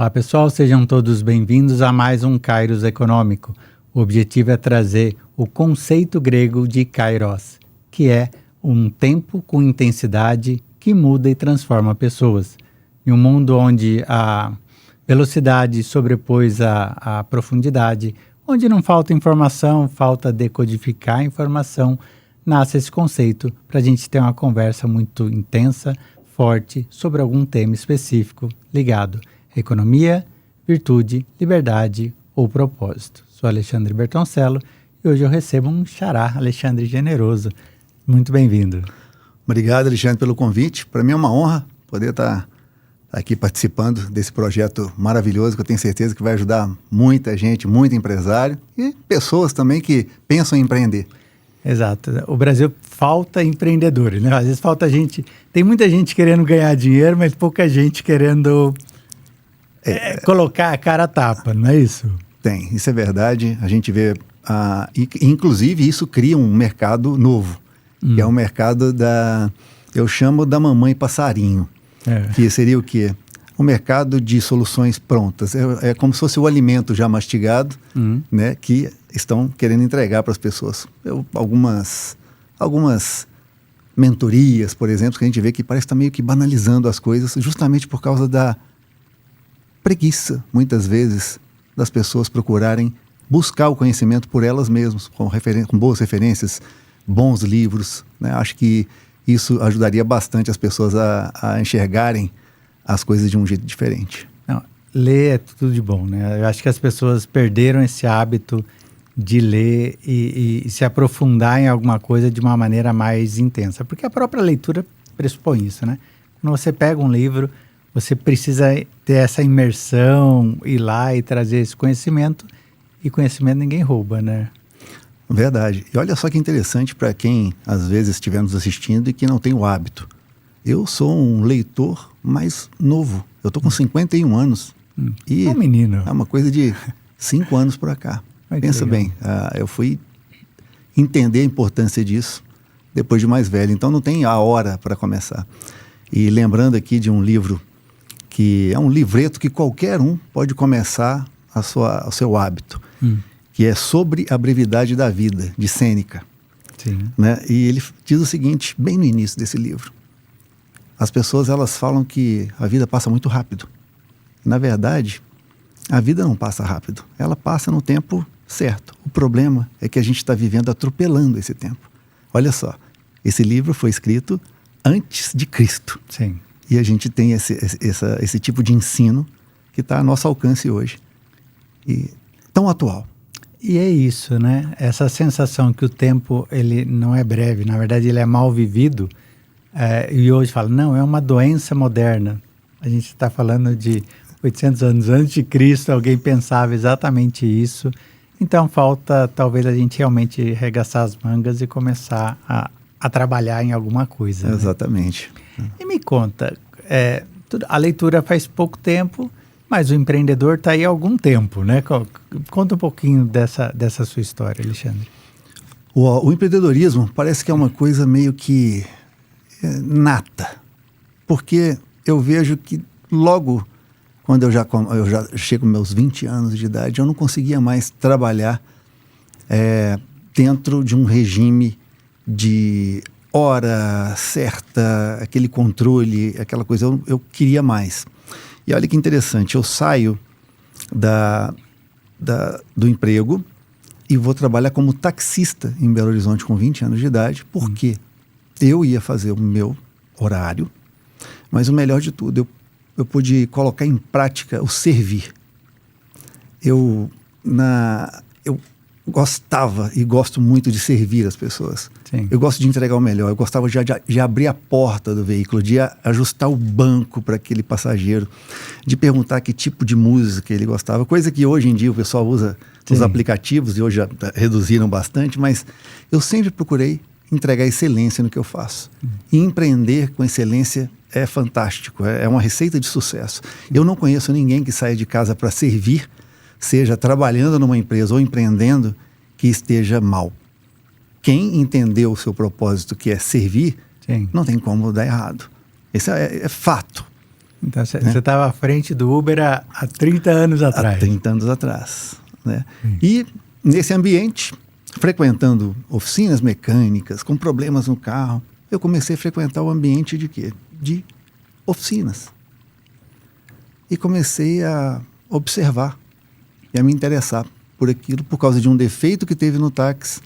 Olá pessoal, sejam todos bem-vindos a mais um Kairos Econômico. O objetivo é trazer o conceito grego de kairos, que é um tempo com intensidade que muda e transforma pessoas. Em um mundo onde a velocidade sobrepôs a profundidade, onde não falta informação, falta decodificar a informação, nasce esse conceito para a gente ter uma conversa muito intensa, forte, sobre algum tema específico ligado à economia, virtude, liberdade ou propósito. Sou Alexandre Bertoncello e hoje eu recebo um xará, Alexandre Generoso. Muito bem-vindo. Obrigado, Alexandre, pelo convite. Para mim é uma honra poder estar aqui participando desse projeto maravilhoso que eu tenho certeza que vai ajudar muita gente, muito empresário e pessoas também que pensam em empreender. Exato. O Brasil falta empreendedores, né? Às vezes falta gente... Tem muita gente querendo ganhar dinheiro, mas pouca gente querendo colocar a cara a tapa, não é isso? Tem, isso é verdade. A gente vê... inclusive, isso cria um mercado novo, que é o mercado eu chamo da mamãe passarinho. Que seria o quê? O mercado de soluções prontas. É como se fosse o alimento já mastigado, né, que estão querendo entregar para as pessoas. Algumas mentorias, por exemplo, que a gente vê que parece estar meio que banalizando as coisas, justamente por causa da preguiça, muitas vezes, das pessoas procurarem buscar o conhecimento por elas mesmas, com boas referências, bons livros, né? Acho que isso ajudaria bastante as pessoas a enxergarem as coisas de um jeito diferente. Não, ler é tudo de bom, né? Eu acho que as pessoas perderam esse hábito de ler e se aprofundar em alguma coisa de uma maneira mais intensa, porque a própria leitura pressupõe isso, né? Quando você pega um livro, você precisa ter essa imersão, ir lá e trazer esse conhecimento, e conhecimento ninguém rouba, né? Verdade. E olha só que interessante para quem às vezes estiver nos assistindo e que não tem o hábito. Eu sou um leitor mais novo. Eu estou com 51 anos. E é um menino. É uma coisa de 5 anos para cá. Ai, pensa bem, eu fui entender a importância disso depois de mais velho. Então não tem a hora para começar. E lembrando aqui de um livro que é um livreto que qualquer um pode começar o seu hábito. Que é Sobre a Brevidade da Vida, de Sêneca. Sim. Né? E ele diz o seguinte, bem no início desse livro. As pessoas, elas falam que a vida passa muito rápido. Na verdade, a vida não passa rápido. Ela passa no tempo certo. O problema é que a gente está vivendo atropelando esse tempo. Olha só, esse livro foi escrito antes de Cristo. Sim. E a gente tem esse tipo de ensino que está a nosso alcance hoje. E tão atual. E é isso, né? Essa sensação que o tempo ele não é breve, na verdade ele é mal vivido, e hoje fala, não, é uma doença moderna. A gente está falando de 800 anos antes de Cristo, alguém pensava exatamente isso. Então falta talvez a gente realmente arregaçar as mangas e começar a trabalhar em alguma coisa. Né? Exatamente. E me conta, a leitura faz pouco tempo, mas o empreendedor está aí há algum tempo, né? Conta um pouquinho dessa sua história, Alexandre. O empreendedorismo parece que é uma coisa meio que nata, porque eu vejo que logo quando eu já chego aos meus 20 anos de idade, eu não conseguia mais trabalhar dentro de um regime de hora certa, aquele controle, aquela coisa, eu queria mais. E olha que interessante, eu saio do emprego e vou trabalhar como taxista em Belo Horizonte com 20 anos de idade, porque eu ia fazer o meu horário, mas o melhor de tudo, eu pude colocar em prática o servir. Eu gostava e gosto muito de servir as pessoas. Sim. Eu gosto de entregar o melhor, eu gostava de abrir a porta do veículo, de ajustar o banco para aquele passageiro, de perguntar que tipo de música ele gostava, coisa que hoje em dia o pessoal usa os aplicativos e hoje já reduziram bastante, mas eu sempre procurei entregar excelência no que eu faço. E empreender com excelência é fantástico, é uma receita de sucesso. Eu não conheço ninguém que saia de casa para servir, seja trabalhando numa empresa ou empreendendo, que esteja mal. Quem entendeu o seu propósito, que é servir, não tem como dar errado. Esse é fato. Então você estava à frente do Uber há 30 anos atrás. Há 30 anos atrás. Né? E nesse ambiente, frequentando oficinas mecânicas, com problemas no carro, eu comecei a frequentar o ambiente de quê? De oficinas. E comecei a observar e a me interessar por aquilo, por causa de um defeito que teve no táxi.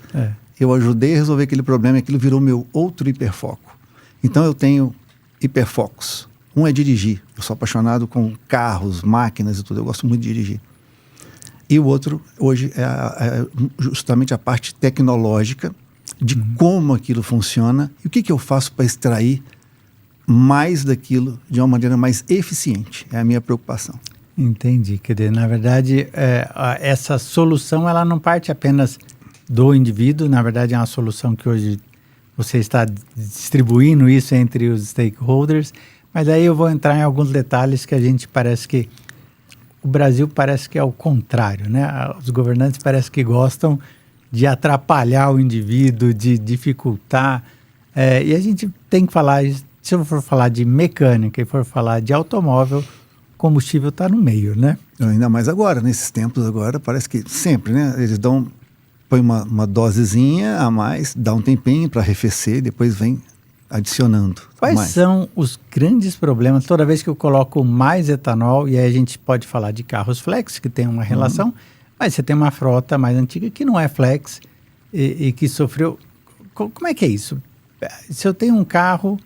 Eu ajudei a resolver aquele problema e aquilo virou meu outro hiperfoco. Então eu tenho hiperfocos. Um é dirigir. Eu sou apaixonado com carros, máquinas e tudo. Eu gosto muito de dirigir. E o outro, hoje, é justamente a parte tecnológica de como aquilo funciona e o que eu faço para extrair mais daquilo de uma maneira mais eficiente. É a minha preocupação. Entendi. Quer dizer, na verdade, essa solução ela não parte apenas do indivíduo. Na verdade, é uma solução que hoje você está distribuindo isso entre os stakeholders. Mas aí eu vou entrar em alguns detalhes que a gente parece que... O Brasil parece que é o contrário, né? Os governantes parece que gostam de atrapalhar o indivíduo, de dificultar. E a gente tem que falar, se eu for falar de mecânica e for falar de automóvel, combustível está no meio, né? Ainda mais agora, nesses tempos agora, parece que sempre, né? Eles põe uma dosezinha a mais, dá um tempinho para arrefecer, depois vem adicionando. Quais são os grandes problemas? Toda vez que eu coloco mais etanol, e aí a gente pode falar de carros flex, que tem uma relação, mas você tem uma frota mais antiga que não é flex e que sofreu... Como é que é isso? Se eu tenho um carro,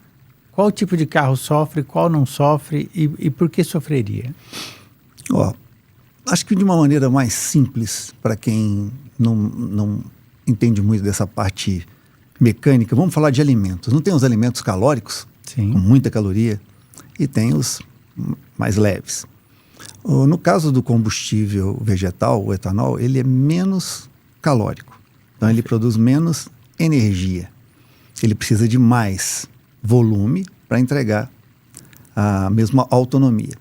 qual tipo de carro sofre, qual não sofre e por que sofreria? Acho que de uma maneira mais simples, para quem não entende muito dessa parte mecânica, vamos falar de alimentos. Não tem os alimentos calóricos, Sim. com muita caloria, e tem os mais leves. No caso do combustível vegetal, o etanol, ele é menos calórico. Então ele produz menos energia. Ele precisa de mais volume para entregar a mesma autonomia.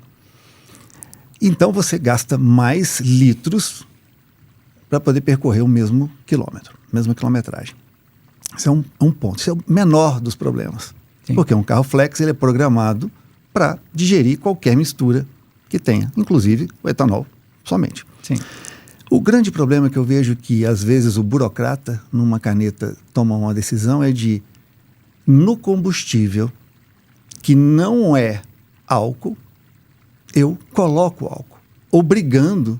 Então você gasta mais litros para poder percorrer o mesmo quilômetro, mesma quilometragem. Esse é um ponto. Esse é o menor dos problemas. Sim. Porque um carro flex ele é programado para digerir qualquer mistura que tenha, inclusive o etanol somente. Sim. O grande problema que eu vejo que, às vezes, o burocrata, numa caneta, toma uma decisão é de, no combustível, que não é álcool, eu coloco álcool, obrigando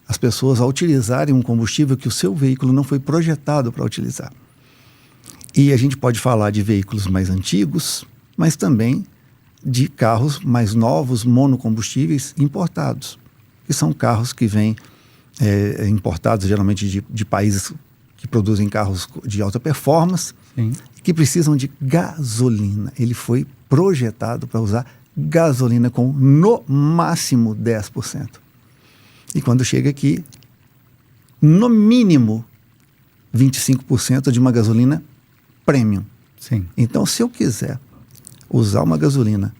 as pessoas a utilizarem um combustível que o seu veículo não foi projetado para utilizar. E a gente pode falar de veículos mais antigos, mas também de carros mais novos, monocombustíveis importados, que são carros que vêm importados geralmente de países que produzem carros de alta performance, Sim. que precisam de gasolina. Ele foi projetado para usar gasolina com no máximo 10%. E quando chega aqui, no mínimo 25% de uma gasolina premium. Sim. Então, se eu quiser usar uma gasolina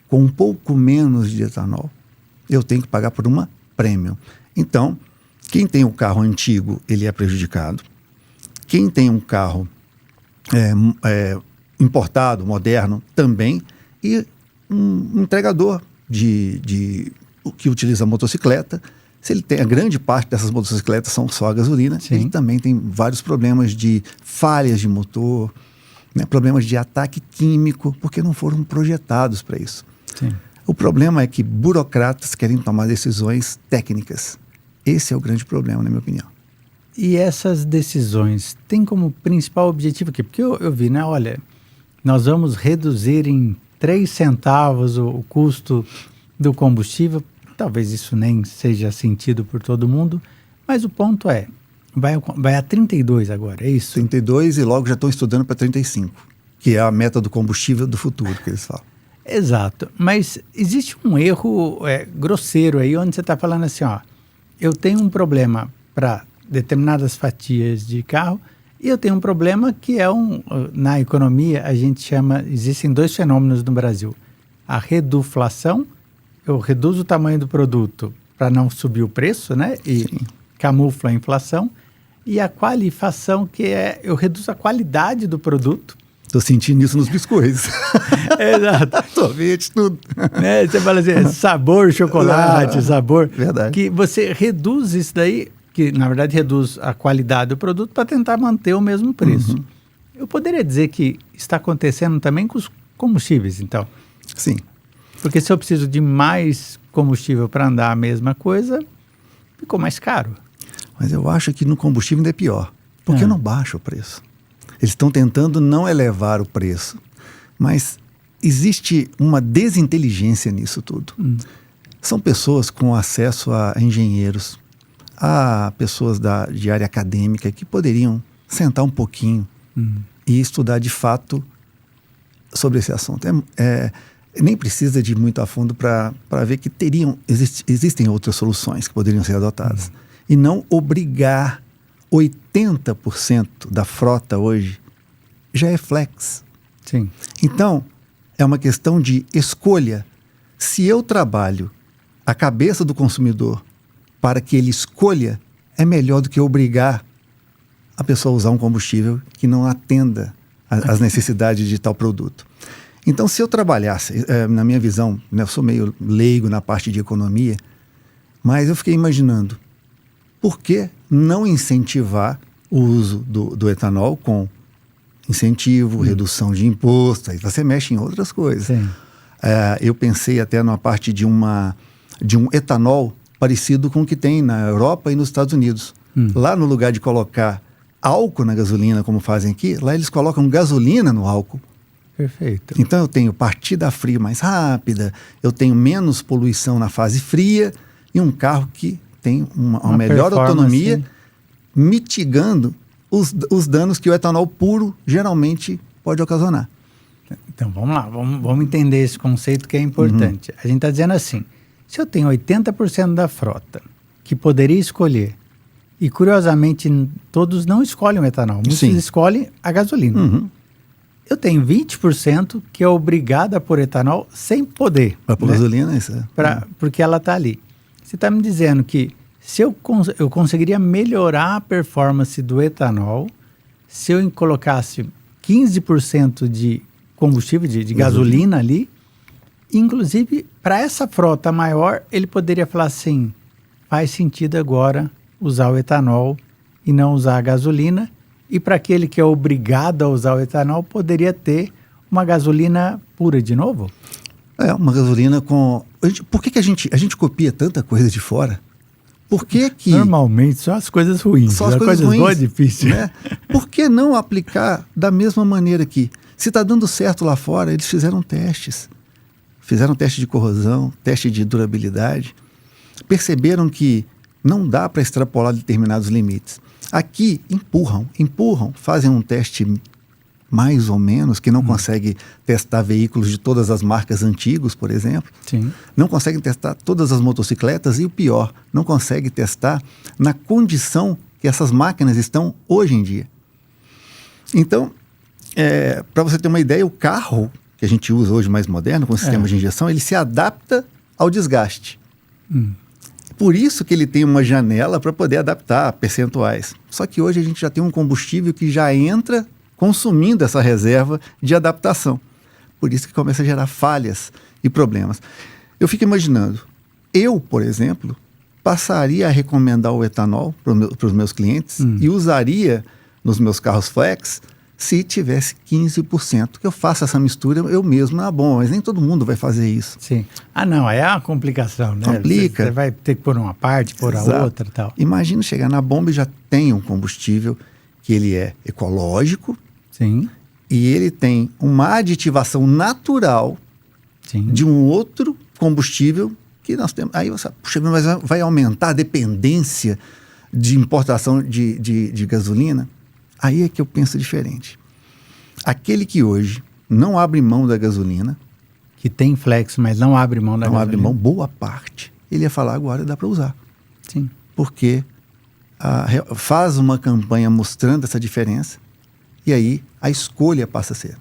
com um pouco menos de etanol, eu tenho que pagar por uma premium. Então, quem tem um carro antigo, ele é prejudicado. Quem tem um carro importado, moderno, também. E um entregador que utiliza motocicleta, se ele tem, a grande parte dessas motocicletas são só a gasolina, Sim. ele também tem vários problemas de falhas de motor, né, problemas de ataque químico, porque não foram projetados para isso. Sim. O problema é que burocratas querem tomar decisões técnicas. Esse é o grande problema, na minha opinião. E essas decisões têm como principal objetivo aqui? Porque eu vi, né? Olha, nós vamos reduzir em 3 centavos o custo do combustível. Talvez isso nem seja sentido por todo mundo, mas o ponto é, vai a 32 agora, é isso? 32 e logo já estão estudando para 35, que é a meta do combustível do futuro, que eles falam. Exato, mas existe um erro grosseiro aí, onde você está falando assim, ó, eu tenho um problema para determinadas fatias de carro e eu tenho um problema que é na economia a gente chama, existem 2 fenômenos no Brasil, a reduflação, eu reduzo o tamanho do produto para não subir o preço, né? E Sim. camufla a inflação. E a qualifação, que é eu reduzo a qualidade do produto Tô sentindo isso nos biscoitos. Exato. Sorvete, tudo. Né? Você fala assim, sabor, chocolate, sabor. Verdade. Que você reduz isso daí, que na verdade reduz a qualidade do produto para tentar manter o mesmo preço. Uhum. Eu poderia dizer que está acontecendo também com os combustíveis, então. Sim. Porque se eu preciso de mais combustível para andar a mesma coisa, ficou mais caro. Mas eu acho que no combustível ainda é pior, porque não baixa o preço. Eles estão tentando não elevar o preço, mas existe uma desinteligência nisso tudo. São pessoas com acesso a engenheiros, a pessoas de área acadêmica que poderiam sentar um pouquinho e estudar de fato sobre esse assunto. Nem precisa de ir muito a fundo para ver que existem outras soluções que poderiam ser adotadas. E não obrigar 80% da frota hoje já é flex. Sim. Então, é uma questão de escolha. Se eu trabalho a cabeça do consumidor para que ele escolha, é melhor do que obrigar a pessoa a usar um combustível que não atenda às necessidades de tal produto. Então, se eu trabalhasse, na minha visão, né, eu sou meio leigo na parte de economia, mas eu fiquei imaginando, por que não incentivar o uso do etanol com incentivo, redução de imposto? Aí você mexe em outras coisas. Eu pensei até numa parte de um etanol parecido com o que tem na Europa e nos Estados Unidos. Lá, no lugar de colocar álcool na gasolina, como fazem aqui, lá eles colocam gasolina no álcool. Perfeito. Então eu tenho partida fria mais rápida, eu tenho menos poluição na fase fria e um carro que tem uma melhor autonomia, mitigando os danos que o etanol puro geralmente pode ocasionar. Então vamos lá, vamos entender esse conceito que é importante. A gente está dizendo assim, se eu tenho 80% da frota que poderia escolher, e curiosamente todos não escolhem o etanol, muitos escolhem a gasolina. Eu tenho 20% que é obrigada por etanol sem poder. Para pôr gasolina, isso é. Porque ela está ali. Você está me dizendo que se eu conseguiria melhorar a performance do etanol se eu colocasse 15% de combustível, de gasolina ali, inclusive para essa frota maior, ele poderia falar assim, faz sentido agora usar o etanol e não usar a gasolina. E para aquele que é obrigado a usar o etanol, poderia ter uma gasolina pura de novo? Uma gasolina com... Por que a gente copia tanta coisa de fora? Por que Normalmente só as coisas ruins. Só as coisas ruins, boas é difícil. Né? Por que não aplicar da mesma maneira aqui? Se está dando certo lá fora, eles fizeram testes. Fizeram teste de corrosão, teste de durabilidade. Perceberam que não dá para extrapolar determinados limites. Aqui empurram, fazem um teste mais ou menos, que não consegue testar veículos de todas as marcas antigos, por exemplo. Não conseguem testar todas as motocicletas e o pior, não consegue testar na condição que essas máquinas estão hoje em dia. Então, para você ter uma ideia, o carro que a gente usa hoje mais moderno, com sistema de injeção, ele se adapta ao desgaste. Por isso que ele tem uma janela para poder adaptar percentuais. Só que hoje a gente já tem um combustível que já entra consumindo essa reserva de adaptação. Por isso que começa a gerar falhas e problemas. Eu fico imaginando, eu, por exemplo, passaria a recomendar o etanol para os meus clientes e usaria nos meus carros flex se tivesse 15%, que eu faço essa mistura eu mesmo, bom, mas nem todo mundo vai fazer isso. Não, é uma complicação, né? Complica. Você vai ter que pôr uma parte, pôr a outra e tal. Imagina chegar na bomba e já tem um combustível que ele é ecológico, e ele tem uma aditivação natural de um outro combustível que nós temos. Aí você, puxa, mas vai aumentar a dependência de importação de gasolina? Aí é que eu penso diferente. Aquele que hoje não abre mão da gasolina, que tem flex, mas não abre mão da gasolina. Não abre mão, boa parte. Ele ia falar, agora dá para usar. Porque faz uma campanha mostrando essa diferença e aí a escolha passa a ser.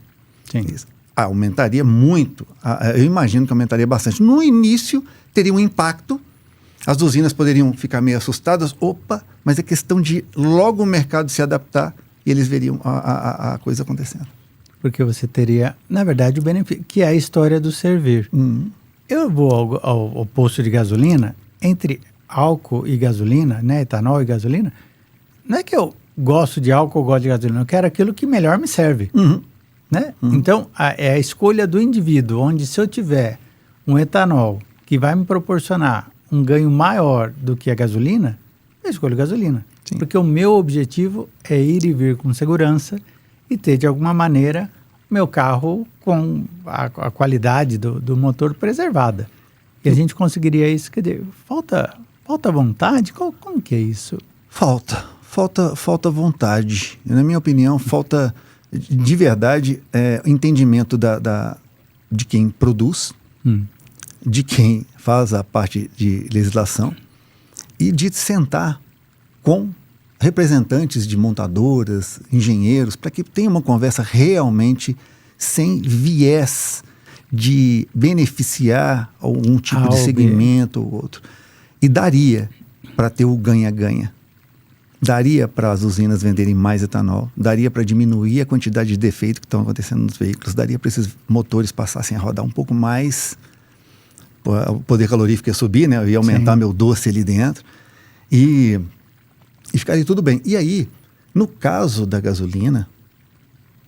Isso. Aumentaria muito, eu imagino que aumentaria bastante. No início teria um impacto, as usinas poderiam ficar meio assustadas, mas é questão de logo o mercado se adaptar e eles veriam a coisa acontecendo. porque você teria, na verdade, o benefício, que é a história do servir. Eu vou ao posto de gasolina, entre álcool e gasolina, né, etanol e gasolina, não é que eu gosto de álcool ou gosto de gasolina, eu quero aquilo que melhor me serve. Né? Então, é a escolha do indivíduo, onde se eu tiver um etanol que vai me proporcionar um ganho maior do que a gasolina, eu escolho gasolina. Sim. Porque o meu objetivo é ir e vir com segurança e ter, de alguma maneira, o meu carro com a qualidade do motor preservada. E a gente conseguiria isso. Quer dizer, falta vontade? Como que é isso? Falta vontade. Na minha opinião, falta de verdade entendimento de quem produz, de quem faz a parte de legislação e de sentar com representantes de montadoras, engenheiros, para que tenha uma conversa realmente sem viés de beneficiar algum tipo de segmento ou outro. E daria para ter o ganha-ganha. Daria para as usinas venderem mais etanol, daria para diminuir a quantidade de defeitos que estão acontecendo nos veículos, daria para esses motores passassem a rodar um pouco mais, o poder calorífico ia subir, né? Eu ia aumentar meu doce ali dentro e ficaria tudo bem. E aí, no caso da gasolina,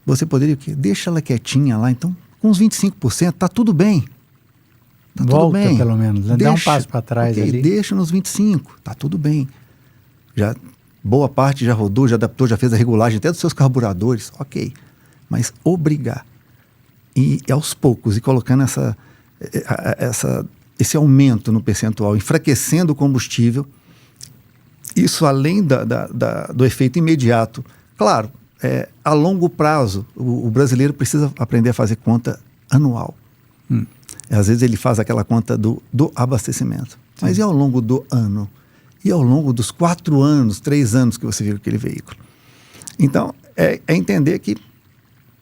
você poderia o quê? Deixa ela quietinha lá, então, com uns 25%, tá tudo bem. Tá Volta, tudo bem. Pelo menos, dá um passo para trás ali. Deixa nos 25%, tá tudo bem. Já... Boa parte já rodou, já adaptou, já fez a regulagem até dos seus carburadores, ok. Mas obrigar. E aos poucos, e colocando esse aumento no percentual, enfraquecendo o combustível, isso além do efeito imediato. Claro, a longo prazo, o brasileiro precisa aprender a fazer conta anual. Às vezes ele faz aquela conta do abastecimento. Sim. Mas e ao longo do ano? E ao longo dos 4 anos, 3 anos que você viu aquele veículo. Então, é entender que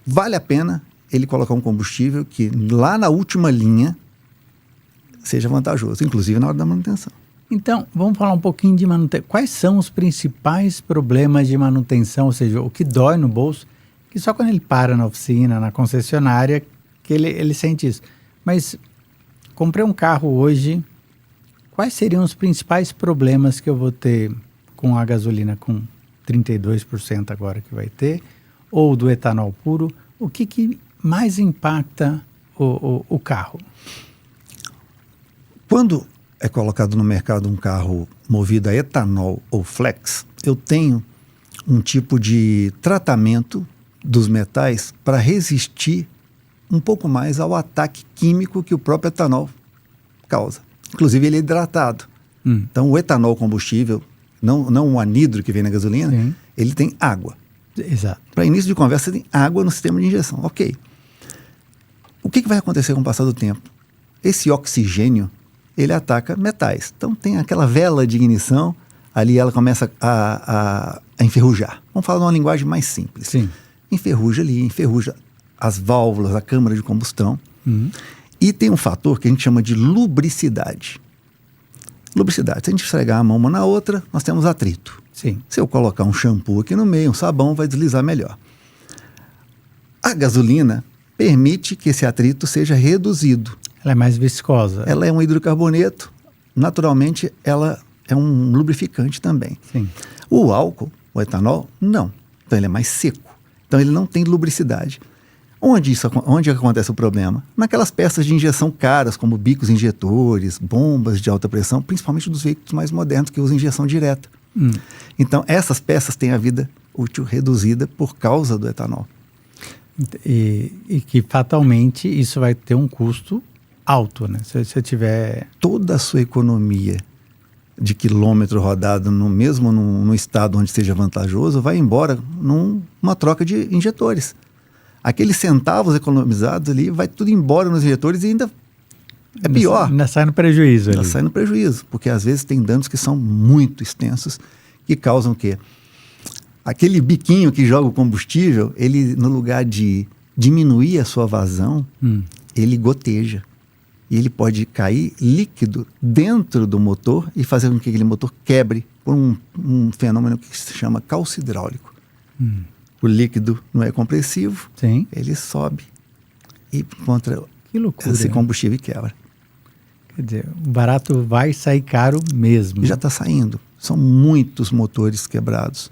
vale a pena ele colocar um combustível que lá na última linha seja vantajoso, inclusive na hora da manutenção. Então, vamos falar um pouquinho de manutenção. Quais são os principais problemas de manutenção, ou seja, o que dói no bolso, que só quando ele para na oficina, na concessionária, que ele sente isso. Mas comprei um carro hoje... Quais seriam os principais problemas que eu vou ter com a gasolina com 32% agora que vai ter, ou do etanol puro? O que mais impacta o carro? Quando é colocado no mercado um carro movido a etanol ou flex, eu tenho um tipo de tratamento dos metais para resistir um pouco mais ao ataque químico que o próprio etanol causa. Inclusive, ele é hidratado. Então, o etanol combustível, não o anidro que vem na gasolina, sim, ele tem água. Exato. Para início de conversa, tem água no sistema de injeção. Ok. O que vai acontecer com o passar do tempo? Esse oxigênio, ele ataca metais. Então, tem aquela vela de ignição, ali ela começa a enferrujar. Vamos falar numa linguagem mais simples. Sim. Enferruja ali, enferruja as válvulas, a câmara de combustão. E tem um fator que a gente chama de lubricidade. Lubricidade. Se a gente esfregar a mão uma na outra, nós temos atrito. Sim. Se eu colocar um shampoo aqui no meio, um sabão, vai deslizar melhor. A gasolina permite que esse atrito seja reduzido. Ela é mais viscosa. Ela é um hidrocarboneto. Naturalmente, ela é um lubrificante também. Sim. O álcool, o etanol, não. Então, ele é mais seco. Então, ele não tem lubricidade. Onde acontece o problema? Naquelas peças de injeção caras, como bicos injetores, bombas de alta pressão, principalmente dos veículos mais modernos que usam injeção direta. Então, essas peças têm a vida útil reduzida por causa do etanol. E que fatalmente isso vai ter um custo alto, né? Se você tiver... Toda a sua economia de quilômetro rodado, mesmo no estado onde seja vantajoso, vai embora numa troca de injetores. Aqueles centavos economizados ali, vai tudo embora nos injetores e ainda é pior. Ainda sai no prejuízo. Ainda sai no prejuízo, porque às vezes tem danos que são muito extensos, que causam o quê? Aquele biquinho que joga o combustível, ele, no lugar de diminuir a sua vazão, ele goteja. E ele pode cair líquido dentro do motor e fazer com que aquele motor quebre por um fenômeno que se chama calço hidráulico. o líquido não é compressivo, Sim. ele sobe e encontra Que loucura. esse combustível e quebra. Quer dizer, o barato vai sair caro mesmo. E já está saindo. São muitos motores quebrados.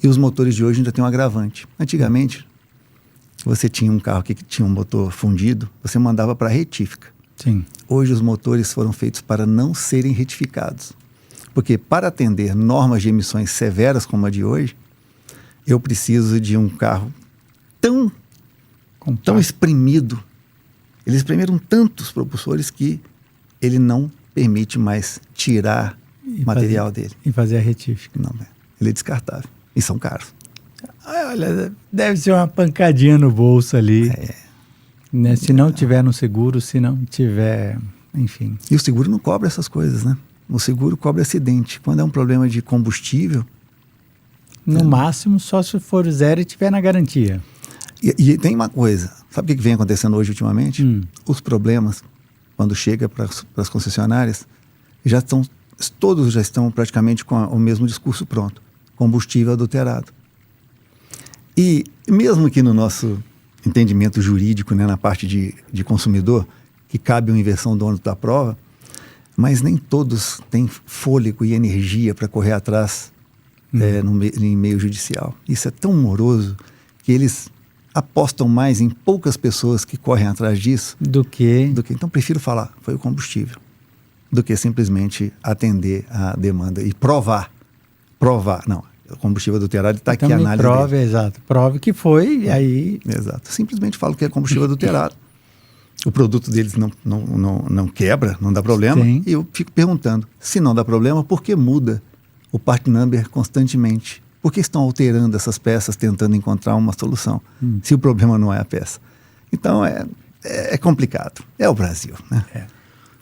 E os motores de hoje ainda têm um agravante. Antigamente, você tinha um carro que tinha um motor fundido, você mandava para retífica. Sim. Hoje os motores foram feitos para não serem retificados. Porque para atender normas de emissões severas como a de hoje, eu preciso de um carro tão espremido. Eles espremeram tantos propulsores que ele não permite mais tirar o material dele. E fazer a retífica. Não, ele é descartável. E são caros. Olha, deve ser uma pancadinha no bolso ali. Né? Se não tiver no seguro, se não tiver, enfim. E o seguro não cobre essas coisas, né? O seguro cobre acidente. Quando é um problema de combustível... No máximo, só se for zero e tiver na garantia. E tem uma coisa. Sabe o que vem acontecendo hoje ultimamente? Os problemas, quando chega para as concessionárias, todos já estão praticamente com o mesmo discurso pronto. Combustível adulterado. E mesmo que no nosso entendimento jurídico, né, na parte de consumidor, que cabe uma inversão do ônus da prova, mas nem todos têm fôlego e energia para correr atrás em meio judicial. Isso é tão moroso que eles apostam mais em poucas pessoas que correm atrás disso do que... Então, prefiro falar, foi o combustível, do que simplesmente atender a demanda e provar. Não, o combustível adulterado está aqui a análise prove, dele. exato. Prove que foi, e aí... Exato. Simplesmente falo que é combustível adulterado. O produto deles não quebra, não dá problema. Sim. E eu fico perguntando, se não dá problema, por que muda o part number constantemente? Por que estão alterando essas peças, tentando encontrar uma solução, se o problema não é a peça? Então, é complicado. É o Brasil, né?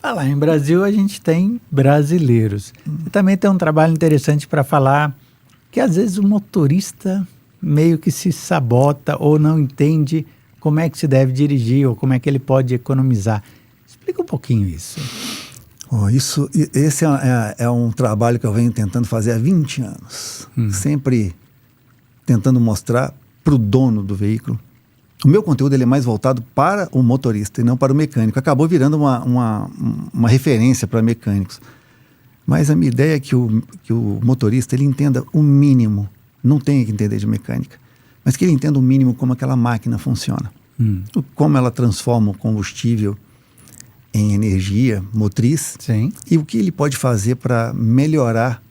Lá em Brasil, a gente tem brasileiros. E também tem um trabalho interessante para falar que, às vezes, o motorista meio que se sabota ou não entende como é que se deve dirigir ou como é que ele pode economizar. Explica um pouquinho isso. Esse é um trabalho que eu venho tentando fazer há 20 anos. Sempre tentando mostrar para o dono do veículo. O meu conteúdo ele é mais voltado para o motorista e não para o mecânico. Acabou virando uma referência para mecânicos. Mas a minha ideia é que o motorista ele entenda o mínimo. Não tem que entender de mecânica. Mas que ele entenda o mínimo como aquela máquina funciona. Como ela transforma o combustível em energia motriz. Sim. E o que ele pode fazer para melhorar,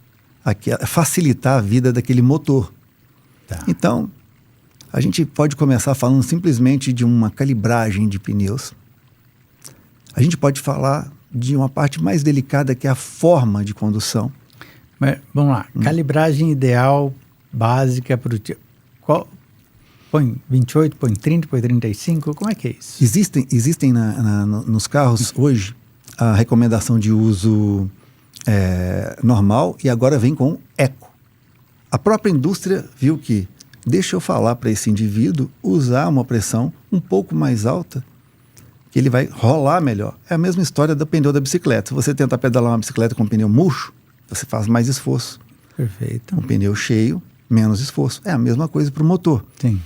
facilitar a vida daquele motor. Tá. Então, a gente pode começar falando simplesmente de uma calibragem de pneus. A gente pode falar de uma parte mais delicada, que é a forma de condução. Mas, vamos lá, calibragem ideal, básica para o tipo. Põe 28, põe 30, põe 35, como é que é isso? Existem nos carros hoje a recomendação de uso normal e agora vem com eco. A própria indústria viu que deixa eu falar para esse indivíduo usar uma pressão um pouco mais alta, que ele vai rolar melhor. É a mesma história do pneu da bicicleta. Se você tentar pedalar uma bicicleta com pneu murcho, você faz mais esforço. Perfeito. Um pneu cheio, menos esforço. É a mesma coisa para o motor. Sim.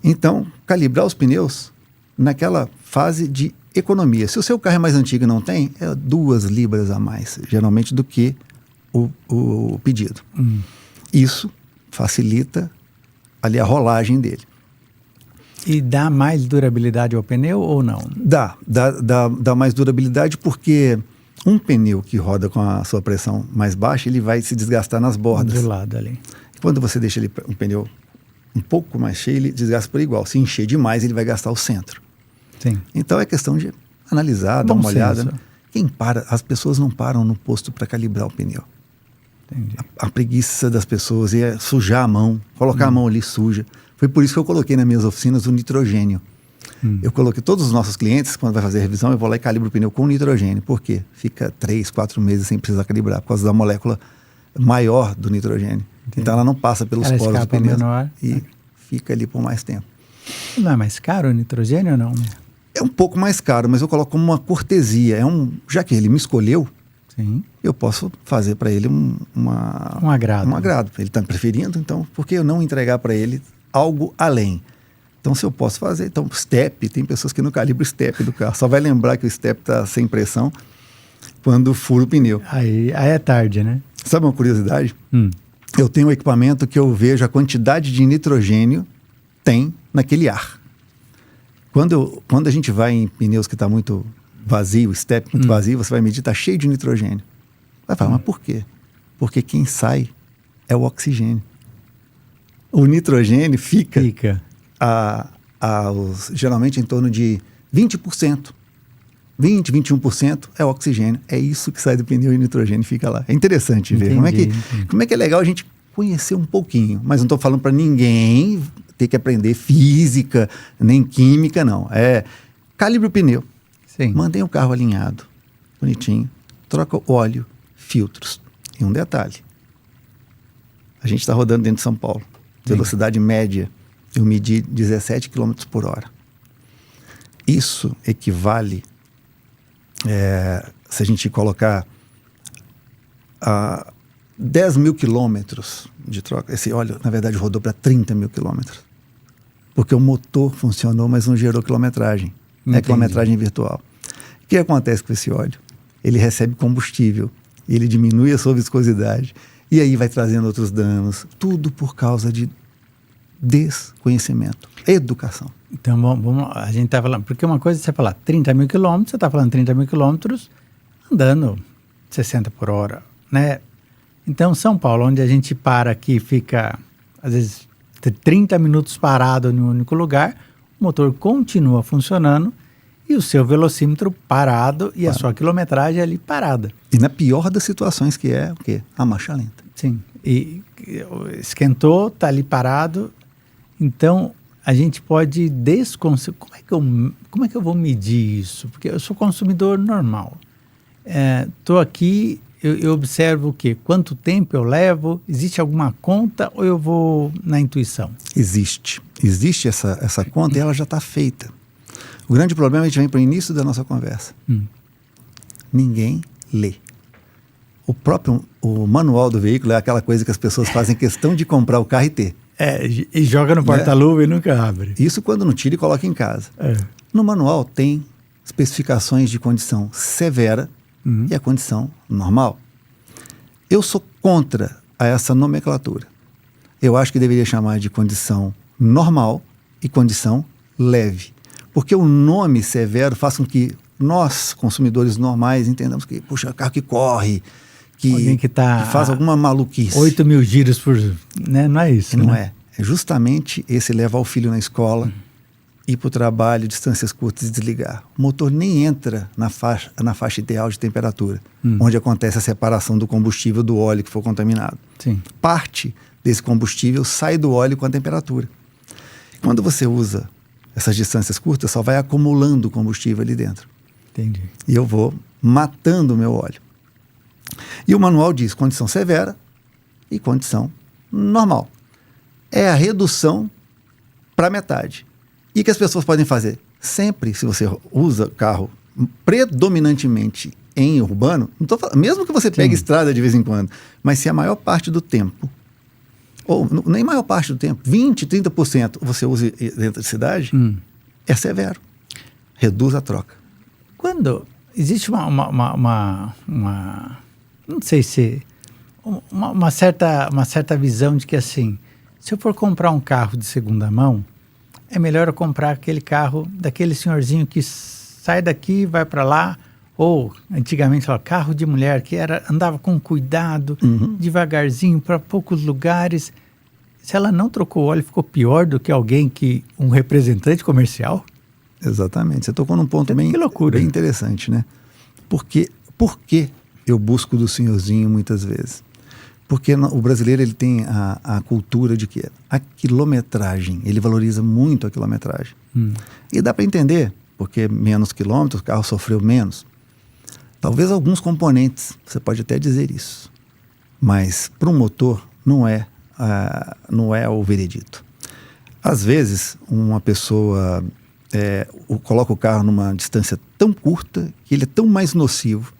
Então, calibrar os pneus naquela fase de economia. Se o seu carro é mais antigo e não tem, é 2 libras a mais, geralmente, do que o pedido. Isso facilita ali a rolagem dele. E dá mais durabilidade ao pneu ou não? Dá mais durabilidade porque um pneu que roda com a sua pressão mais baixa, ele vai se desgastar nas bordas. Do lado ali. Quando você deixa um pneu um pouco mais cheio, ele desgasta por igual. Se encher demais, ele vai gastar o centro. Sim. Então é questão de analisar, dar uma olhada. As pessoas não param no posto para calibrar o pneu. Entendi. A preguiça das pessoas é sujar a mão, colocar a mão ali suja. Foi por isso que eu coloquei nas minhas oficinas o nitrogênio. Eu coloquei todos os nossos clientes, quando vai fazer a revisão, eu vou lá e calibro o pneu com nitrogênio. Por quê? Fica 3, 4 meses sem precisar calibrar, por causa da molécula maior do nitrogênio. Entendi. Então ela não passa pelos poros do pneu e fica ali por mais tempo. Não é mais caro o nitrogênio ou não? É um pouco mais caro, mas eu coloco como uma cortesia. Já que ele me escolheu, sim, eu posso fazer para ele um agrado. Um agrado. Ele está preferindo, então por que eu não entregar para ele algo além. Então, se eu posso fazer... Então, step, tem pessoas que não calibram o step do carro. Só vai lembrar que o step está sem pressão quando fura o pneu. Aí é tarde, né? Sabe uma curiosidade? Eu tenho um equipamento que eu vejo a quantidade de nitrogênio tem naquele ar. Quando a gente vai em pneus que está muito vazio, step muito vazio, você vai medir, está cheio de nitrogênio. Vai falar, mas por quê? Porque quem sai é o oxigênio. O nitrogênio fica. Geralmente em torno de 20%. 20%, 21% é oxigênio. É isso que sai do pneu e o nitrogênio fica lá. É interessante ver. Como é que é legal a gente conhecer um pouquinho. Mas não estou falando para ninguém ter que aprender física, nem química, não. Calibre o pneu. Sim. Mantenha o carro alinhado, bonitinho. Troca óleo, filtros. E um detalhe. A gente está rodando dentro de São Paulo. Velocidade média, eu medi 17 km por hora. Isso equivale, se a gente colocar 10 mil quilômetros de troca. Esse óleo, na verdade, rodou para 30 mil quilômetros. Porque o motor funcionou, mas não gerou quilometragem. Entendi. É quilometragem virtual. O que acontece com esse óleo? Ele recebe combustível, ele diminui a sua viscosidade, e aí vai trazendo outros danos. Tudo por causa de desconhecimento, educação. Então, a gente está falando... Porque uma coisa é você falar 30 mil quilômetros, você está falando 30 mil quilômetros andando 60 por hora, né? Então, São Paulo, onde a gente para aqui, fica, às vezes, 30 minutos parado em um único lugar, o motor continua funcionando e o seu velocímetro parado e a sua quilometragem ali parada. E na pior das situações, que é o quê? A marcha lenta. Sim. E esquentou, está ali parado. Então, a gente pode como é que eu vou medir isso? Porque eu sou consumidor normal. Estou aqui, eu observo o quê? Quanto tempo eu levo? Existe alguma conta ou eu vou na intuição? Existe essa conta e ela já está feita. O grande problema é que a gente vem para o início da nossa conversa. Ninguém lê. O manual do veículo é aquela coisa que as pessoas fazem questão de comprar o carro e ter. E joga no porta-luva e nunca abre. Isso quando não tira e coloca em casa. No manual tem especificações de condição severa e a condição normal. Eu sou contra essa nomenclatura. Eu acho que deveria chamar de condição normal e condição leve. Porque o nome severo faz com que nós, consumidores normais, entendamos que, puxa, é carro que corre, que faz alguma maluquice. 8 mil giros por... Né? Não é isso, não é. É justamente esse levar o filho na escola, ir para o trabalho, distâncias curtas e desligar. O motor nem entra na faixa ideal de temperatura, onde acontece a separação do combustível do óleo que for contaminado. Sim. Parte desse combustível sai do óleo com a temperatura. Quando você usa essas distâncias curtas, só vai acumulando combustível ali dentro. Entendi. E eu vou matando o meu óleo. E o manual diz condição severa e condição normal. É a redução para metade. E o que as pessoas podem fazer? Sempre, se você usa carro predominantemente em urbano, não tô falando, mesmo que você pegue estrada de vez em quando, mas se a maior parte do tempo, ou nem maior parte do tempo, 20%, 30% você usa dentro da cidade, é severo. Reduz a troca. Quando existe uma não sei se uma certa visão de que, assim, se eu for comprar um carro de segunda mão, é melhor eu comprar aquele carro daquele senhorzinho que sai daqui e vai para lá, ou antigamente carro de mulher, que andava com cuidado, devagarzinho, para poucos lugares. Se ela não trocou óleo, ficou pior do que um representante comercial? Exatamente. Você tocou num ponto bem interessante, né? Por que eu busco do senhorzinho muitas vezes? Porque o brasileiro ele tem a cultura de que a quilometragem, ele valoriza muito a quilometragem. E dá para entender, porque menos quilômetros, o carro sofreu menos. Talvez alguns componentes, você pode até dizer isso. Mas para um motor não é o veredito. Às vezes, uma pessoa coloca o carro numa distância tão curta que ele é tão mais nocivo.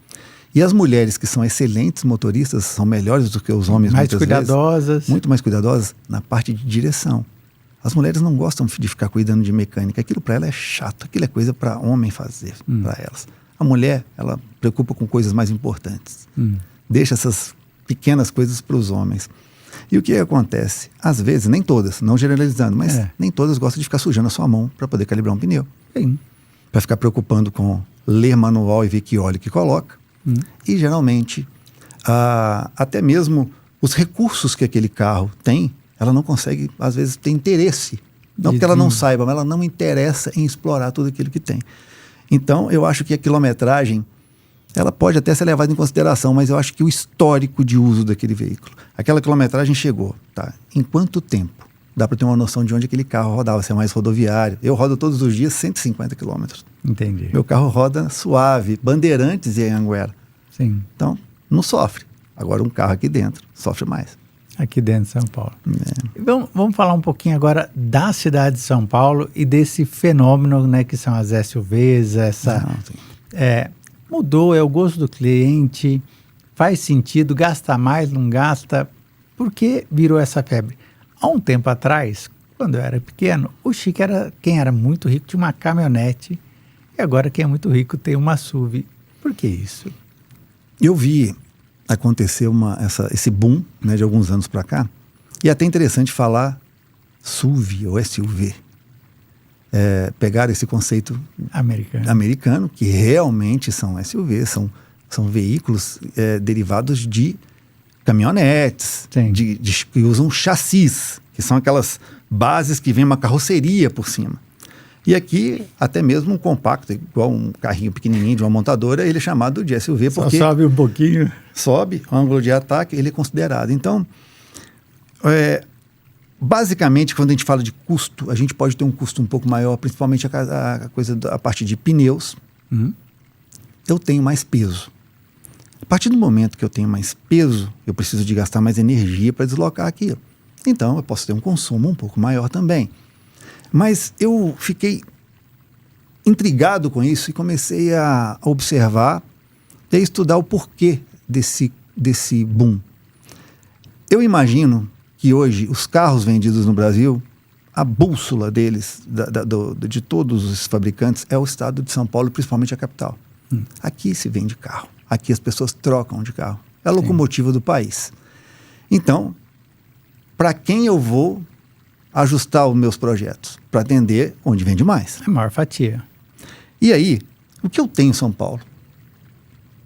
E as mulheres que são excelentes motoristas são melhores do que os homens, mais cuidadosas. Muito mais cuidadosas na parte de direção. As mulheres não gostam de ficar cuidando de mecânica. Aquilo para ela é chato. Aquilo é coisa para homem fazer, para elas. A mulher, ela preocupa com coisas mais importantes. Deixa essas pequenas coisas para os homens. E o que acontece? Às vezes, nem todas, não generalizando, mas nem todas gostam de ficar sujando a sua mão para poder calibrar um pneu. Para ficar preocupando com ler manual e ver que óleo que coloca. E geralmente, até mesmo os recursos que aquele carro tem, ela não consegue, às vezes, ter interesse. Não porque ela não saiba, mas ela não interessa em explorar tudo aquilo que tem. Então, eu acho que a quilometragem, ela pode até ser levada em consideração, mas eu acho que o histórico de uso daquele veículo, aquela quilometragem chegou, tá? Em quanto tempo? Dá para ter uma noção de onde aquele carro rodava, se é mais rodoviário. Eu rodo todos os dias 150 quilômetros. Entendi. Meu carro roda suave, Bandeirantes e Anhanguera. Sim. Então, não sofre. Agora, um carro aqui dentro sofre mais. Aqui dentro de São Paulo. Vamos falar um pouquinho agora da cidade de São Paulo e desse fenômeno, né, que são as SUVs, mudou, é o gosto do cliente, faz sentido, gasta mais, não gasta. Por que virou essa febre? Há um tempo atrás, quando eu era pequeno, o chique era, quem era muito rico tinha uma caminhonete, e agora quem é muito rico tem uma SUV. Por que isso? Eu vi acontecer esse boom, né, de alguns anos para cá, e é até interessante falar SUV ou SUV. Pegar esse conceito americano, que realmente são SUVs, são veículos derivados de caminhonetes, que usam chassis, que são aquelas bases que vem uma carroceria por cima. E aqui, até mesmo um compacto, igual um carrinho pequenininho de uma montadora, ele é chamado de SUV porque... Só sobe um pouquinho. Sobe, o ângulo de ataque, ele é considerado. Então, basicamente, quando a gente fala de custo, a gente pode ter um custo um pouco maior, principalmente a parte de pneus. Eu tenho mais peso. A partir do momento que eu tenho mais peso, eu preciso de gastar mais energia para deslocar aquilo. Então, eu posso ter um consumo um pouco maior também. Mas eu fiquei intrigado com isso e comecei a observar e a estudar o porquê desse boom. Eu imagino que hoje os carros vendidos no Brasil, a bússola deles, de todos os fabricantes, é o estado de São Paulo, principalmente a capital. Aqui se vende carro. Aqui as pessoas trocam de carro. É a locomotiva do país. Então, para quem eu vou ajustar os meus projetos? Para atender onde vende mais. A maior fatia. E aí, o que eu tenho em São Paulo?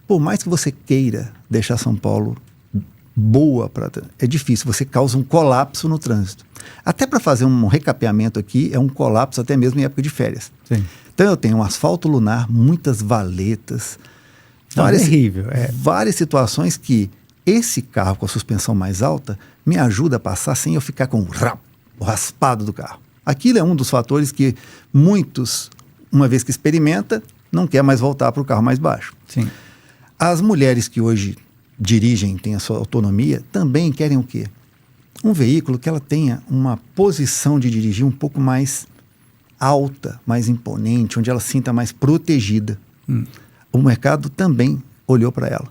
Por mais que você queira deixar São Paulo boa, é difícil, você causa um colapso no trânsito. Até para fazer um recapeamento aqui, é um colapso até mesmo em época de férias. Então eu tenho um asfalto lunar, muitas valetas, várias situações que esse carro com a suspensão mais alta me ajuda a passar sem eu ficar com o raspado do carro. Aquilo é um dos fatores que muitos, uma vez que experimenta, não quer mais voltar para o carro mais baixo. As mulheres que hoje dirigem, têm a sua autonomia, também querem o quê? Um veículo que ela tenha uma posição de dirigir um pouco mais alta, mais imponente, onde ela se sinta mais protegida. O mercado também olhou para ela.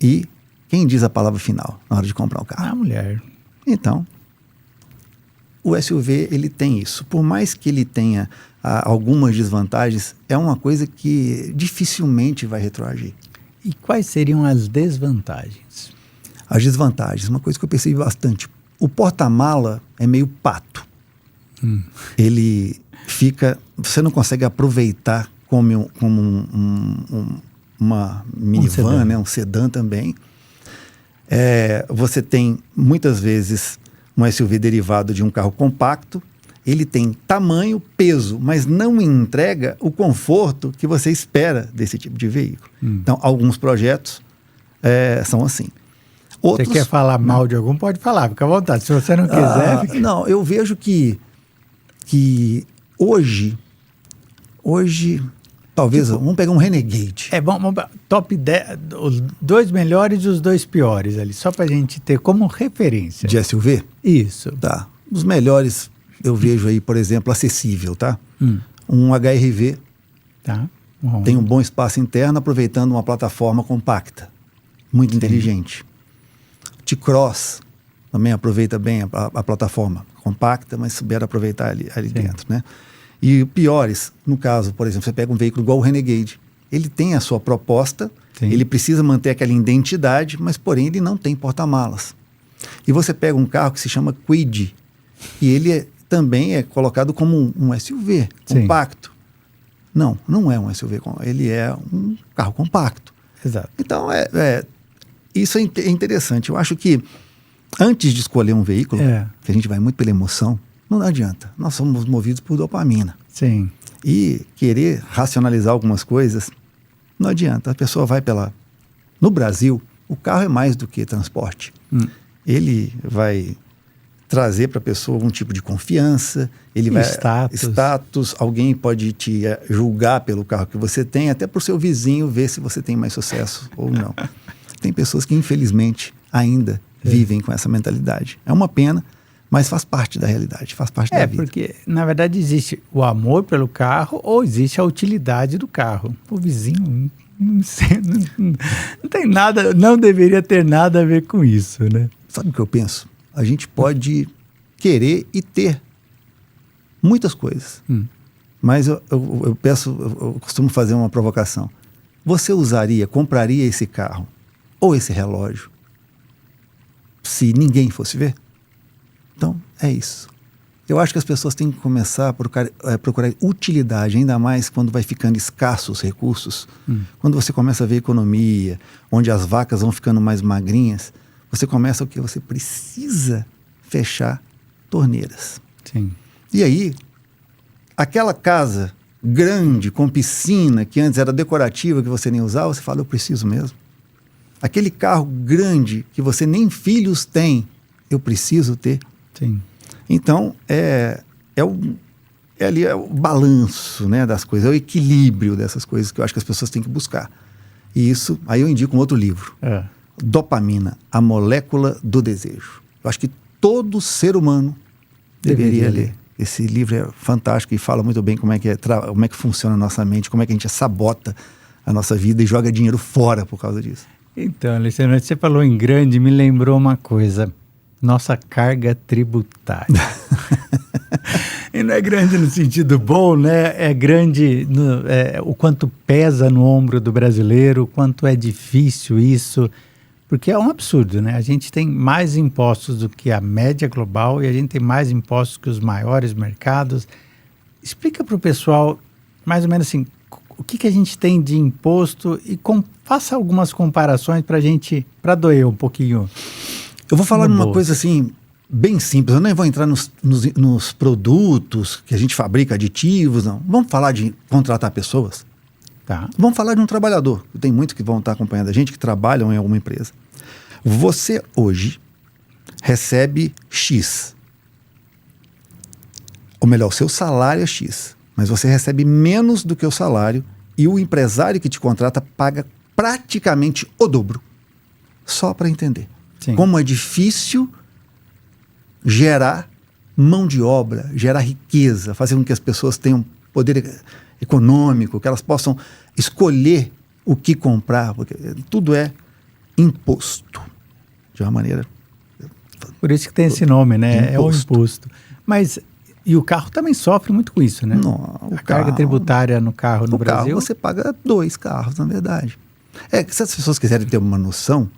E quem diz a palavra final na hora de comprar o carro? A mulher. Então, o SUV, ele tem isso. Por mais que ele tenha algumas desvantagens, é uma coisa que dificilmente vai retroagir. E quais seriam as desvantagens? As desvantagens, uma coisa que eu percebi bastante. O porta-mala é meio pato. Ele fica... Você não consegue aproveitar como uma minivan, né? Um sedã também. Você tem, muitas vezes, um SUV derivado de um carro compacto. Ele tem tamanho, peso, mas não entrega o conforto que você espera desse tipo de veículo. Então, alguns projetos são assim. Outros, você quer falar mal de algum, pode falar, fica à vontade. Se você não quiser... Não, eu vejo que hoje, talvez, vamos pegar um Renegade. Vamos top 10, os 2 melhores e os 2 piores ali, só pra gente ter como referência. De SUV? Isso. Tá. Os melhores, eu vejo aí, por exemplo, acessível, tá? Um HR-V. Tá. Tem um bom espaço interno, aproveitando uma plataforma compacta. Muito inteligente. T-Cross também aproveita bem a plataforma. compacta, mas souberam aproveitar ali dentro, né? E piores, no caso, por exemplo, você pega um veículo igual o Renegade, ele tem a sua proposta, ele precisa manter aquela identidade, mas porém ele não tem porta-malas. E você pega um carro que se chama Kwid, e ele também é colocado como um SUV compacto. Não é um SUV, ele é um carro compacto. Exato. Então, isso é interessante. Eu acho que antes de escolher um veículo, que a gente vai muito pela emoção, não adianta. Nós somos movidos por dopamina. Sim. E querer racionalizar algumas coisas, não adianta. A pessoa vai No Brasil, o carro é mais do que transporte. Ele vai trazer para a pessoa algum tipo de confiança, ele vai status, alguém pode te julgar pelo carro que você tem, até para o seu vizinho ver se você tem mais sucesso ou não. Tem pessoas que infelizmente ainda vivem com essa mentalidade. É uma pena, mas faz parte da realidade, faz parte da vida. Porque na verdade existe o amor pelo carro ou existe a utilidade do carro. O vizinho não tem nada, não deveria ter nada a ver com isso, né? Sabe o que eu penso? A gente pode querer e ter muitas coisas. Mas eu costumo fazer uma provocação. Você compraria esse carro ou esse relógio se ninguém fosse ver? Então, é isso. Eu acho que as pessoas têm que começar a procurar utilidade, ainda mais quando vai ficando escassos recursos. Quando você começa a ver economia, onde as vacas vão ficando mais magrinhas, você começa o que? Você precisa fechar torneiras. Sim. E aí, aquela casa grande, com piscina, que antes era decorativa, que você nem usava, você fala, eu preciso mesmo. Aquele carro grande, que você nem filhos tem, eu preciso ter. Sim. Então, ali é o balanço, né, das coisas, é o equilíbrio dessas coisas que eu acho que as pessoas têm que buscar. E isso, aí eu indico um outro livro. Dopamina, a molécula do desejo. Eu acho que todo ser humano deveria ler. Esse livro é fantástico e fala muito bem como é que funciona a nossa mente, como é que a gente sabota a nossa vida e joga dinheiro fora por causa disso. Então, Alexandre, você falou em grande, me lembrou uma coisa. Nossa carga tributária. E não é grande no sentido bom, né? É grande o quanto pesa no ombro do brasileiro, o quanto é difícil isso. Porque é um absurdo, né? A gente tem mais impostos do que a média global e a gente tem mais impostos que os maiores mercados. Explica para o pessoal, mais ou menos assim, o que a gente tem de imposto e faça algumas comparações para doer um pouquinho. Eu vou falar numa coisa assim, bem simples. Eu nem vou entrar nos produtos que a gente fabrica, aditivos, não. Vamos falar de contratar pessoas? Tá. Vamos falar de um trabalhador. Tem muitos que vão estar acompanhando a gente, que trabalham em alguma empresa. Você hoje recebe X. Ou melhor, o seu salário é X. Mas você recebe menos do que o salário e o empresário que te contrata paga praticamente o dobro. Só para entender. Sim. Como é difícil gerar mão de obra, gerar riqueza, fazer com que as pessoas tenham poder econômico, que elas possam escolher o que comprar, porque tudo é imposto, de uma maneira... Por isso que tem esse nome, né? É o imposto. Mas, e o carro também sofre muito com isso, né? Não, a carga tributária no carro no Brasil... Carro, você paga 2 carros, na verdade. Se as pessoas quiserem ter uma noção,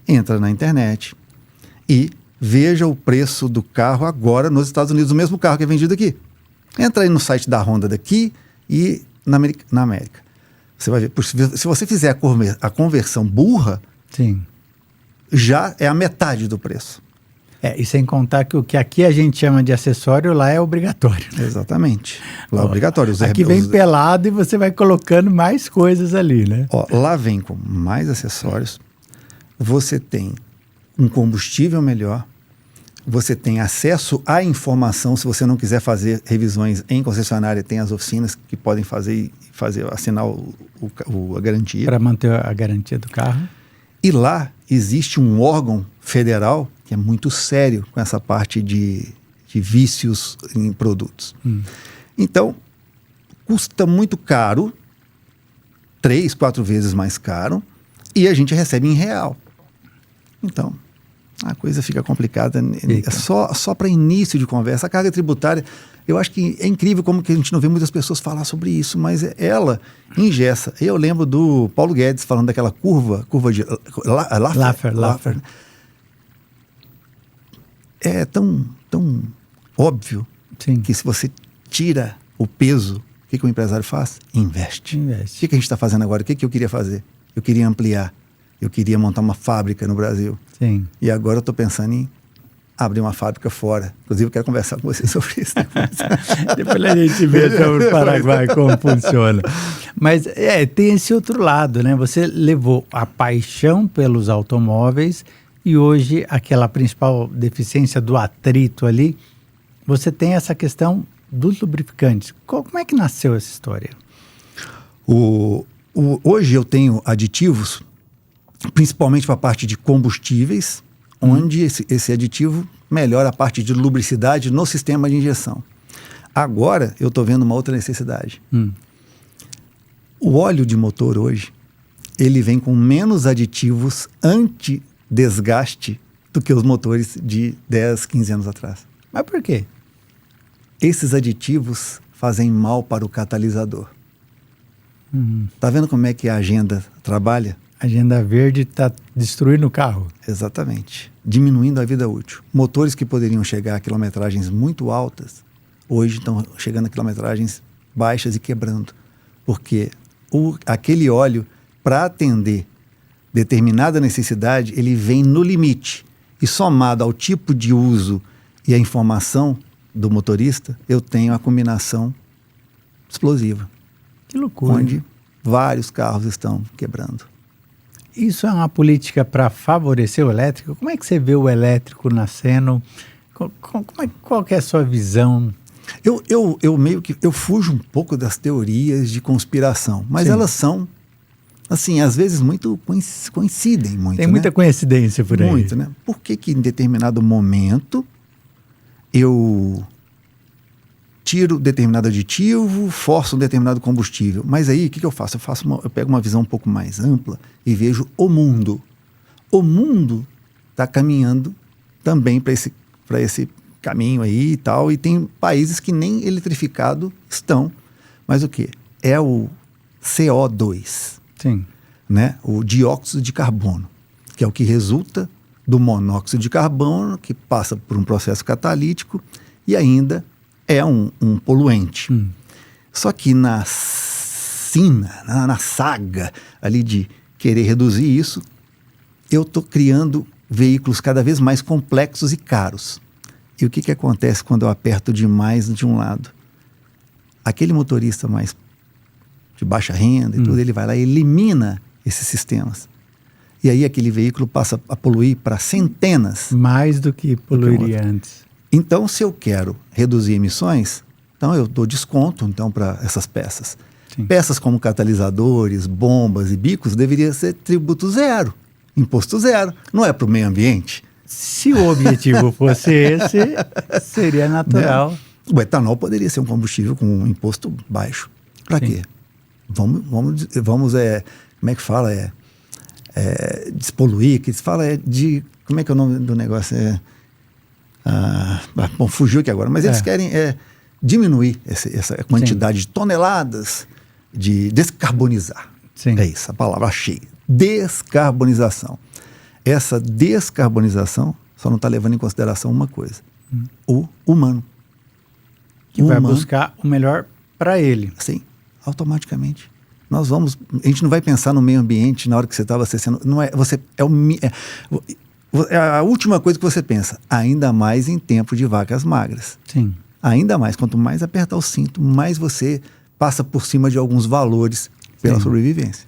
entra na internet e veja o preço do carro agora nos Estados Unidos, o mesmo carro que é vendido aqui. Entra aí no site da Honda daqui e na América. Você vai ver, se você fizer a conversão burra, sim, já é a metade do preço. E sem contar que o que aqui a gente chama de acessório, lá é obrigatório. Exatamente. Lá é obrigatório. Aqui vem pelado e você vai colocando mais coisas ali, né? Lá vem com mais acessórios. Você tem um combustível melhor. Você tem acesso à informação. Se você não quiser fazer revisões em concessionária, tem as oficinas que podem assinar a garantia. Para manter a garantia do carro. E lá existe um órgão federal que é muito sério com essa parte de vícios em produtos. Então, custa muito caro, 3, 4 vezes mais caro, e a gente recebe em real. Então, a coisa fica complicada. Fica. Só para início de conversa. A carga tributária, eu acho que é incrível como que a gente não vê muitas pessoas falar sobre isso, mas ela engessa. Eu lembro do Paulo Guedes falando daquela curva de Laffer. É tão óbvio, Sim. que se você tira o peso, o que o empresário faz? Investe. O que a gente está fazendo agora? O que eu queria fazer? Eu queria ampliar. Eu queria montar uma fábrica no Brasil. Sim. E agora eu estou pensando em abrir uma fábrica fora. Inclusive, eu quero conversar com você sobre isso. Depois a gente vê sobre o Paraguai como funciona. Mas tem esse outro lado, né? Você levou a paixão pelos automóveis e hoje aquela principal deficiência do atrito ali, você tem essa questão dos lubrificantes. Como é que nasceu essa história? Hoje eu tenho aditivos, principalmente para a parte de combustíveis, onde esse aditivo melhora a parte de lubricidade no sistema de injeção. Agora eu estou vendo uma outra necessidade. O óleo de motor hoje, ele vem com menos aditivos anti-desgaste do que os motores de 10, 15 anos atrás. Mas por quê? Esses aditivos fazem mal para o catalisador. Tá vendo como é que a agenda trabalha? A agenda verde está destruindo o carro. Exatamente. Diminuindo a vida útil. Motores que poderiam chegar a quilometragens muito altas, hoje estão chegando a quilometragens baixas e quebrando. Porque aquele óleo, para atender determinada necessidade, ele vem no limite. E somado ao tipo de uso e a informação do motorista, eu tenho a combinação explosiva. Que loucura. Onde vários carros estão quebrando. Isso é uma política para favorecer o elétrico? Como é que você vê o elétrico nascendo? Qual que é a sua visão? Eu meio que fujo um pouco das teorias de conspiração, mas elas são, assim, às vezes muito coincidem muito. Tem muita coincidência por aí. Muito, né? Por que em determinado momento eu tiro determinado aditivo, forço um determinado combustível? Mas aí, o que eu faço? Eu pego uma visão um pouco mais ampla e vejo o mundo. O mundo está caminhando também para esse caminho aí e tal, e tem países que nem eletrificado estão. Mas o quê? É o CO2. Sim. Né? O dióxido de carbono, que é o que resulta do monóxido de carbono, que passa por um processo catalítico e ainda é um poluente. Só que na saga ali de querer reduzir isso, eu estou criando veículos cada vez mais complexos e caros. E o que acontece quando eu aperto demais de um lado? Aquele motorista mais de baixa renda e tudo, ele vai lá e elimina esses sistemas. E aí aquele veículo passa a poluir para centenas. Mais do que poluiria antes. Então, se eu quero reduzir emissões, então eu dou desconto para essas peças. Sim. Peças como catalisadores, bombas e bicos deveria ser tributo zero, imposto zero. Não é para o meio ambiente? Se o objetivo fosse esse, seria natural. Né? O etanol poderia ser um combustível com um imposto baixo. Para quê? Vamos como é que fala? Despoluir, que se fala como é que é o nome do negócio? Bom, fugiu aqui agora, mas eles querem diminuir essa quantidade de toneladas, de descarbonizar. Sim. É isso, a palavra cheia. Descarbonização. Essa descarbonização só não está levando em consideração uma coisa: o humano. Que vai buscar o melhor para ele. Sim, automaticamente. A gente não vai pensar no meio ambiente na hora que você estava acessando. Não é, é a última coisa que você pensa, ainda mais em tempo de vacas magras. Sim. Ainda mais, quanto mais apertar o cinto, mais você passa por cima de alguns valores pela sobrevivência.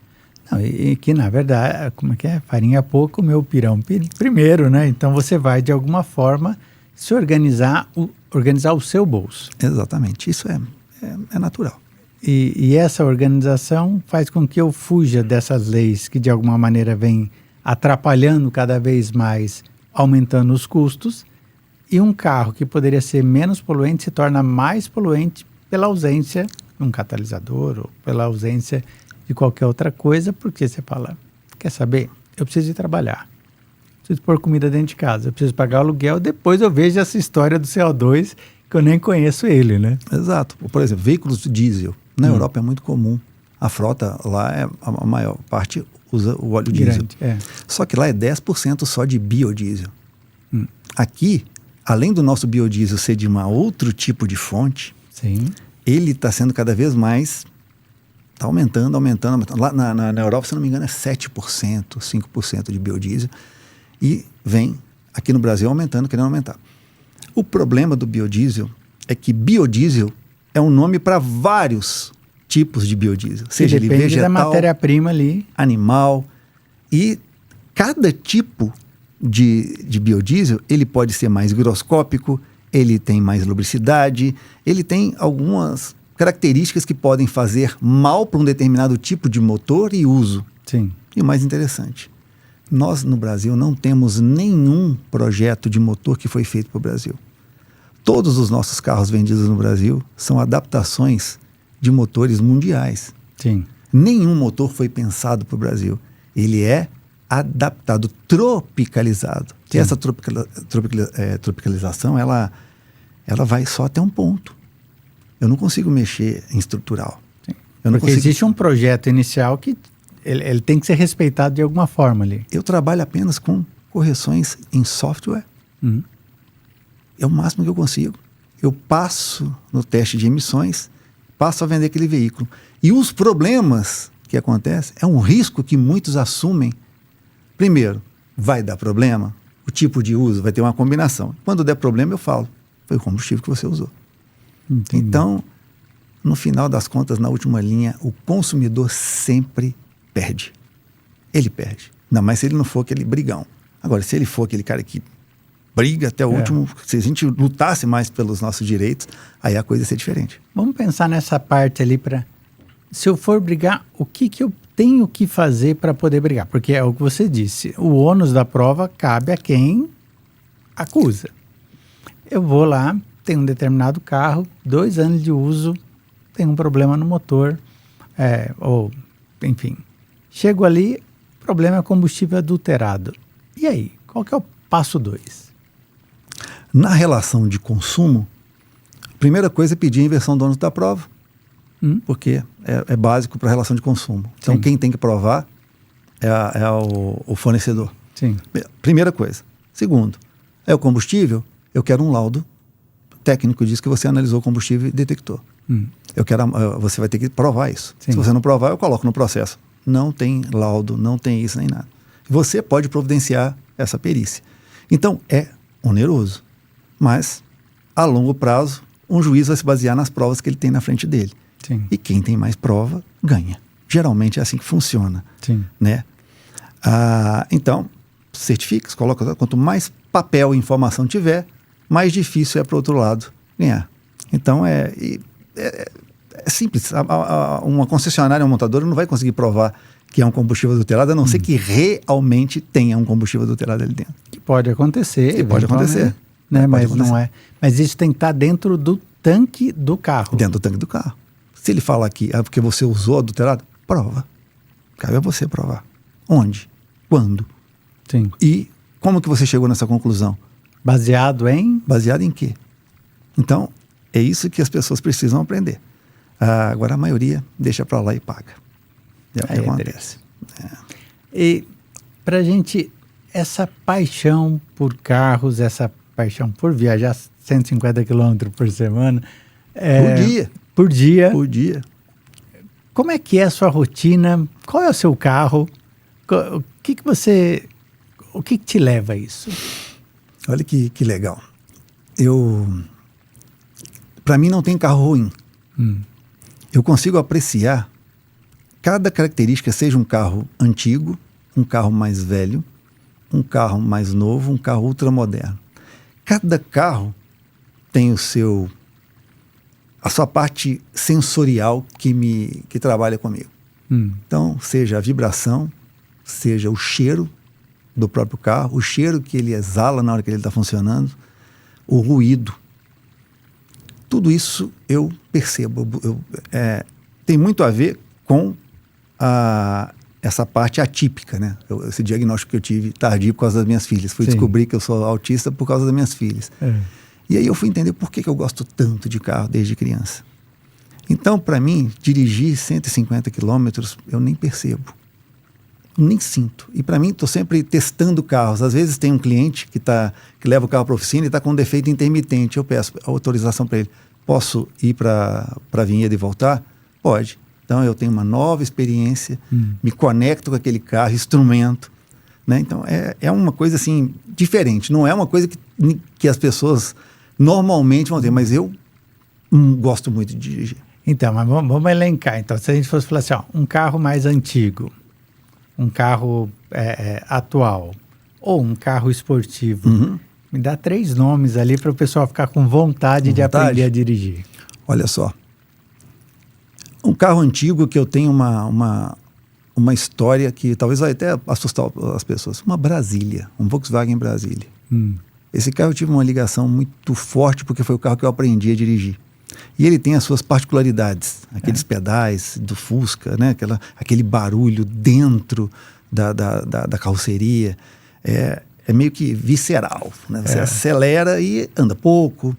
Não, e que, na verdade, como é que é? Farinha pouco, meu pirão primeiro, né? Então você vai, de alguma forma, se organizar o seu bolso. Exatamente, isso é natural. E essa organização faz com que eu fuja dessas leis que, de alguma maneira, vêm atrapalhando cada vez mais, aumentando os custos, e um carro que poderia ser menos poluente se torna mais poluente pela ausência de um catalisador ou pela ausência de qualquer outra coisa, porque você fala, quer saber? Eu preciso ir trabalhar. preciso pôr comida dentro de casa, eu preciso pagar o aluguel, depois eu vejo essa história do CO2, que eu nem conheço ele, né? Exato. Por exemplo, veículos diesel. Na Europa é muito comum. A frota lá, a maior parte usa o óleo diesel. Só que lá é 10% só de biodiesel. Aqui, além do nosso biodiesel ser de outro tipo de fonte, sim, ele está sendo cada vez mais... Está aumentando. Lá na Europa, se não me engano, é 7%, 5% de biodiesel. E vem aqui no Brasil aumentando, querendo aumentar. O problema do biodiesel é que biodiesel é um nome para vários tipos de biodiesel. Seja ele vegetal, da matéria-prima ali, animal. E cada tipo de biodiesel, ele pode ser mais higroscópico, ele tem mais lubricidade, ele tem algumas características que podem fazer mal para um determinado tipo de motor e uso. sim. E o mais interessante, nós no Brasil não temos nenhum projeto de motor que foi feito para o Brasil. Todos os nossos carros vendidos no Brasil são adaptações de motores mundiais. Sim. Nenhum motor foi pensado para o Brasil. Ele é adaptado, tropicalizado. E essa tropicalização, ela vai só até um ponto. Eu não consigo mexer em estrutural. Porque existe um projeto inicial que ele tem que ser respeitado de alguma forma ali. Eu trabalho apenas com correções em software. É o máximo que eu consigo. Eu passo no teste de emissões, passo a vender aquele veículo. E os problemas que acontecem é um risco que muitos assumem. Primeiro, vai dar problema, o tipo de uso vai ter uma combinação. Quando der problema, eu falo, foi o combustível que você usou. Entendi. Então, no final das contas, na última linha, o consumidor sempre perde. Ele perde. Ainda mais se ele não for aquele brigão. Agora, se ele for aquele cara que briga até o último, se a gente lutasse mais pelos nossos direitos, aí a coisa ia ser diferente. Vamos pensar nessa parte ali para... Se eu for brigar, o que eu tenho que fazer para poder brigar? Porque é o que você disse, o ônus da prova cabe a quem acusa. Eu vou lá, tenho um determinado carro, 2 anos de uso, tem um problema no motor, ou enfim. Chego ali, o problema é combustível adulterado. E aí, qual que é o passo 2? Na relação de consumo, a primeira coisa é pedir a inversão do ônus da prova, porque é básico para a relação de consumo. Então, Sim. quem tem que provar é o fornecedor. Sim. Primeira coisa. Segundo, é o combustível, eu quero um laudo técnico diz que você analisou o combustível e detectou. Você vai ter que provar isso. Sim. Se você não provar, eu coloco no processo. Não tem laudo, não tem isso nem nada. Você pode providenciar essa perícia. Então, é oneroso. Mas, a longo prazo, um juiz vai se basear nas provas que ele tem na frente dele. Sim. E quem tem mais prova, ganha. Geralmente é assim que funciona. Sim. Né? Então, certifica, coloca. Quanto mais papel e informação tiver, mais difícil é para o outro lado ganhar. Então, é simples. Uma concessionária, uma montadora não vai conseguir provar que é um combustível adulterado, a não ser que realmente tenha um combustível adulterado ali dentro. Que pode acontecer. Que pode acontecer. Né? Pode Mas acontecer. não é. Mas isso tem que estar dentro do tanque do carro. Dentro do tanque do carro. Se ele fala que é porque você usou adulterado, prova. Cabe a você provar. Onde? Quando? Sim. E como que você chegou nessa conclusão? Baseado em? Baseado em quê? Então, é isso que as pessoas precisam aprender. Agora, a maioria deixa para lá e paga. É o que acontece. E para a gente, essa paixão por carros, essa paixão por viajar 150 km por semana... Por dia. Por dia. Como é que é a sua rotina? Qual é o seu carro? O que te leva a isso? Olha que legal. Para mim não tem carro ruim. Eu consigo apreciar cada característica, seja um carro antigo, um carro mais velho, um carro mais novo, um carro ultramoderno. Cada carro tem a sua parte sensorial que trabalha comigo. Então, seja a vibração, seja o cheiro do próprio carro, o cheiro que ele exala na hora que ele está funcionando, o ruído. Tudo isso eu percebo. Tem muito a ver com essa parte atípica, né? Esse diagnóstico que eu tive tardio por causa das minhas filhas. Fui descobrir que eu sou autista por causa das minhas filhas. E aí eu fui entender por que eu gosto tanto de carro desde criança. Então, para mim, dirigir 150 quilômetros, eu nem percebo. Nem sinto. E para mim, estou sempre testando carros. Às vezes tem um cliente que leva o carro para a oficina e está com um defeito intermitente. Eu peço autorização para ele. Posso ir para a Vinhedo e voltar? Pode. Então, eu tenho uma nova experiência, me conecto com aquele carro, instrumento. Né? Então, é uma coisa assim, diferente. Não é uma coisa que as pessoas normalmente vão ter, mas eu gosto muito de dirigir. Então, mas vamos elencar. Então, se a gente fosse falar assim, ó, um carro mais antigo, um carro atual ou um carro esportivo, me dá 3 nomes ali para o pessoal ficar com vontade de aprender a dirigir. Olha só. Um carro antigo que eu tenho uma história que talvez vai até assustar as pessoas. Uma Brasília, um Volkswagen Brasília. Esse carro eu tive uma ligação muito forte porque foi o carro que eu aprendi a dirigir. E ele tem as suas particularidades, aqueles pedais do Fusca, né? Aquele barulho dentro da carroceria. É meio que visceral, né? Você acelera e anda pouco,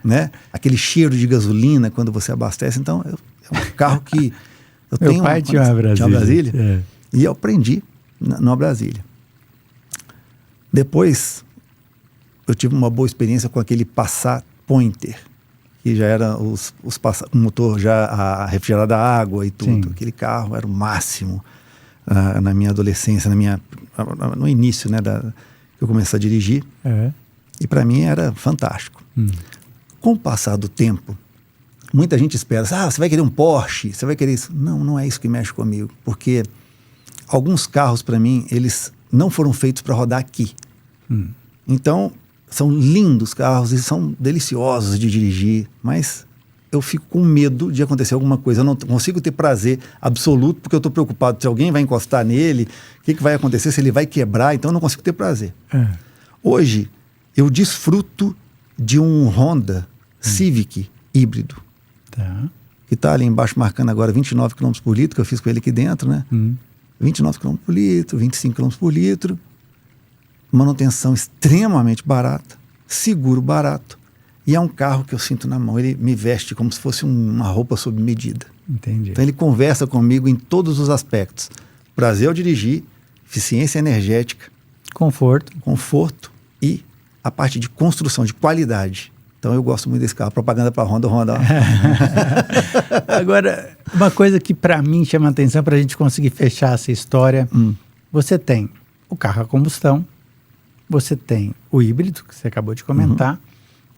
né? Aquele cheiro de gasolina quando você abastece. Então, é um carro que eu tenho... Meu pai tinha uma Brasília. E eu aprendi numa Brasília. Depois, eu tive uma boa experiência com aquele Passat Pointer, que já era o motor, já a refrigerada a água e tudo. Sim. Aquele carro era o máximo na minha adolescência, no início, né, que eu comecei a dirigir. E para mim era fantástico. Com o passar do tempo, muita gente espera, você vai querer um Porsche, você vai querer isso. Não é isso que mexe comigo, porque alguns carros para mim, eles não foram feitos para rodar aqui. Então, são lindos carros e são deliciosos de dirigir, mas eu fico com medo de acontecer alguma coisa. Eu não consigo ter prazer absoluto porque eu estou preocupado se alguém vai encostar nele, o que vai acontecer, se ele vai quebrar, então eu não consigo ter prazer. Hoje, eu desfruto de um Honda Civic híbrido, que está ali embaixo marcando agora 29 km por litro, que eu fiz com ele aqui dentro, né? 29 km por litro, 25 km por litro, manutenção extremamente barata, seguro barato, e é um carro que eu sinto na mão, ele me veste como se fosse uma roupa sob medida. Entendi. Então ele conversa comigo em todos os aspectos. Prazer ao dirigir, eficiência energética, conforto e a parte de construção, de qualidade. Então eu gosto muito desse carro. Propaganda para Honda. Agora, uma coisa que para mim chama a atenção, para a gente conseguir fechar essa história, você tem o carro a combustão, você tem o híbrido, que você acabou de comentar,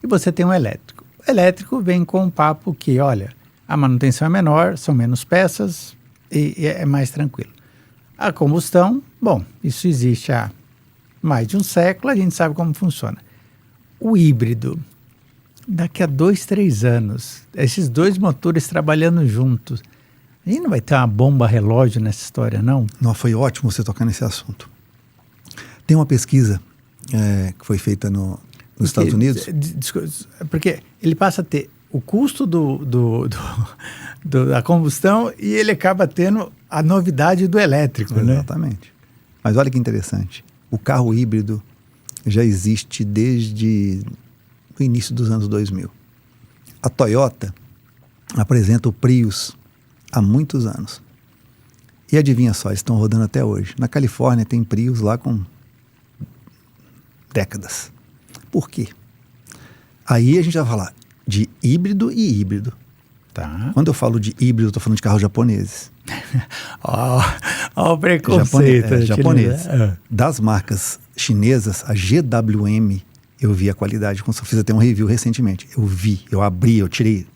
e você tem o elétrico. O elétrico vem com um papo que, olha, a manutenção é menor, são menos peças e é mais tranquilo. A combustão, bom, isso existe há mais de um século, a gente sabe como funciona. O híbrido, daqui a 2, 3 anos, esses 2 motores trabalhando juntos, a gente não vai ter uma bomba relógio nessa história, não? Não, foi ótimo você tocar nesse assunto. Tem uma pesquisa que foi feita nos Estados Unidos. Porque ele passa a ter o custo da combustão e ele acaba tendo a novidade do elétrico, né? Exatamente. Mas olha que interessante. O carro híbrido já existe desde o início dos anos 2000. A Toyota apresenta o Prius há muitos anos. E adivinha só, eles estão rodando até hoje. Na Califórnia tem Prius lá com décadas. Por quê? Aí a gente vai falar de híbrido e híbrido. Quando eu falo de híbrido, eu estou falando de carros japoneses. Ó o preconceito. Japoneses. Das marcas chinesas, a GWM, eu vi a qualidade. Eu fiz até um review recentemente. Eu abri, eu tirei,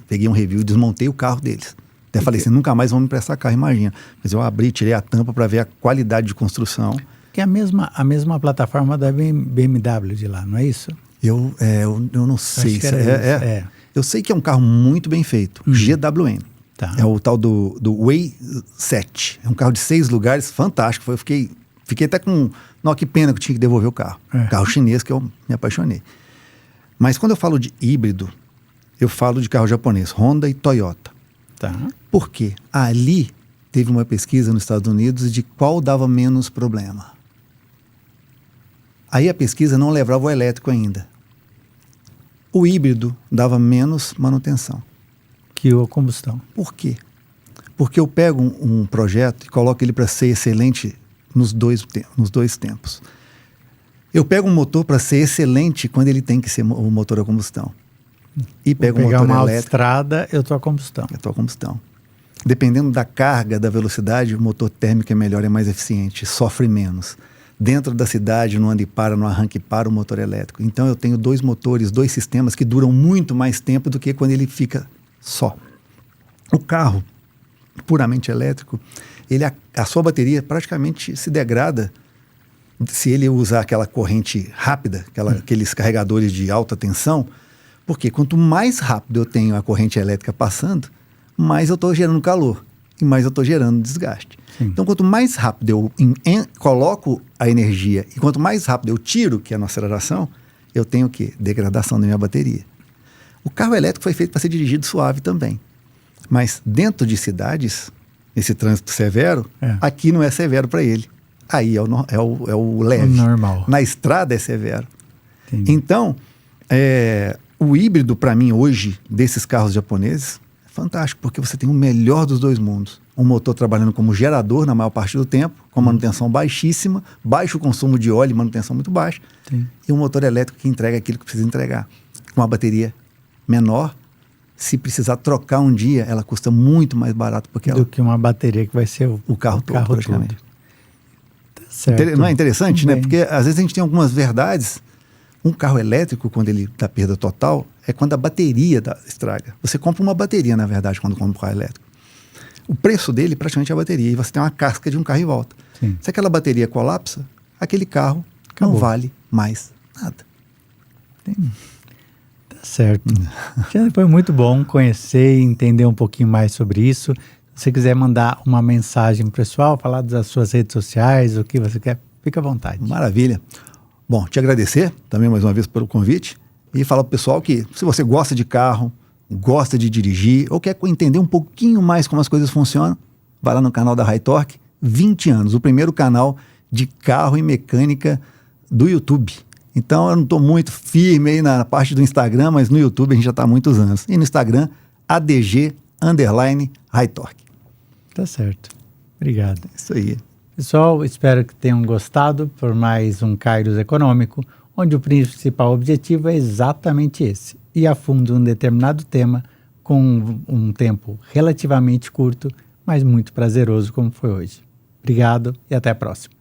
peguei um review e desmontei o carro deles. Até falei assim, nunca mais vão me emprestar carro, imagina. Mas eu abri, tirei a tampa para ver a qualidade de construção. Que é a mesma plataforma da BMW de lá, não é isso? Eu não sei. Eu sei que é um carro muito bem feito. GWM. É o tal do Way 7. É um carro de 6 lugares, fantástico. Eu fiquei até com... Não, que pena que eu tinha que devolver o carro. Carro chinês que eu me apaixonei. Mas quando eu falo de híbrido, eu falo de carro japonês. Honda e Toyota. Por quê? Ali teve uma pesquisa nos Estados Unidos de qual dava menos problema. Aí a pesquisa não levava o elétrico ainda. O híbrido dava menos manutenção. Que a combustão. Por quê? Porque eu pego um projeto e coloco ele para ser excelente nos dois tempos. Eu pego um motor para ser excelente quando ele tem que ser o motor a combustão. E pego um motor uma elétrico. autoestrada, eu estou a combustão. Eu estou a combustão. Dependendo da carga, da velocidade, o motor térmico é melhor, é mais eficiente, sofre menos. Dentro da cidade, no anda e para, no arranque e para, o motor elétrico. Então eu tenho 2 motores, 2 sistemas que duram muito mais tempo do que quando ele fica só. O carro puramente elétrico, a sua bateria praticamente se degrada se ele usar aquela corrente rápida, aqueles carregadores de alta tensão, porque quanto mais rápido eu tenho a corrente elétrica passando, mais eu estou gerando calor e mais eu estou gerando desgaste. Sim. Então, quanto mais rápido eu coloco a energia e quanto mais rápido eu tiro, que é a nossa aceleração, eu tenho o quê? Degradação da minha bateria. O carro elétrico foi feito para ser dirigido suave também. Mas dentro de cidades, esse trânsito severo, aqui não é severo para ele. Aí é o leve. O normal. Na estrada é severo. Entendi. Então, o híbrido para mim hoje, desses carros japoneses, é fantástico, porque você tem o melhor dos 2 mundos. Um motor trabalhando como gerador na maior parte do tempo, com manutenção baixíssima, baixo consumo de óleo e manutenção muito baixa. Sim. E um motor elétrico que entrega aquilo que precisa entregar. Com uma bateria menor, se precisar trocar um dia, ela custa muito mais barato do que uma bateria que vai ser o carro todo, praticamente. Tá certo. Não é interessante, né? Porque às vezes a gente tem algumas verdades. Um carro elétrico, quando ele dá perda total, é quando a bateria estraga. Você compra uma bateria, na verdade, quando compra um carro elétrico. O preço dele praticamente é a bateria, e você tem uma casca de um carro em volta. Sim. Se aquela bateria colapsa, aquele carro não vale mais nada. Tá certo. Foi muito bom conhecer e entender um pouquinho mais sobre isso. Se você quiser mandar uma mensagem pessoal, falar das suas redes sociais, o que você quer, fica à vontade. Maravilha. Bom, te agradecer também mais uma vez pelo convite e falar para o pessoal que se você gosta de carro, gosta de dirigir ou quer entender um pouquinho mais como as coisas funcionam, vai lá no canal da High Torque, 20 anos, o primeiro canal de carro e mecânica do YouTube. Então eu não estou muito firme aí na parte do Instagram, mas no YouTube a gente já está há muitos anos. E no Instagram, ADG_High Torque. Tá certo. Obrigado. Isso aí. Pessoal, espero que tenham gostado por mais um Kairos Econômico, onde o principal objetivo é exatamente esse, ir a fundo em um determinado tema com um tempo relativamente curto, mas muito prazeroso como foi hoje. Obrigado e até a próxima.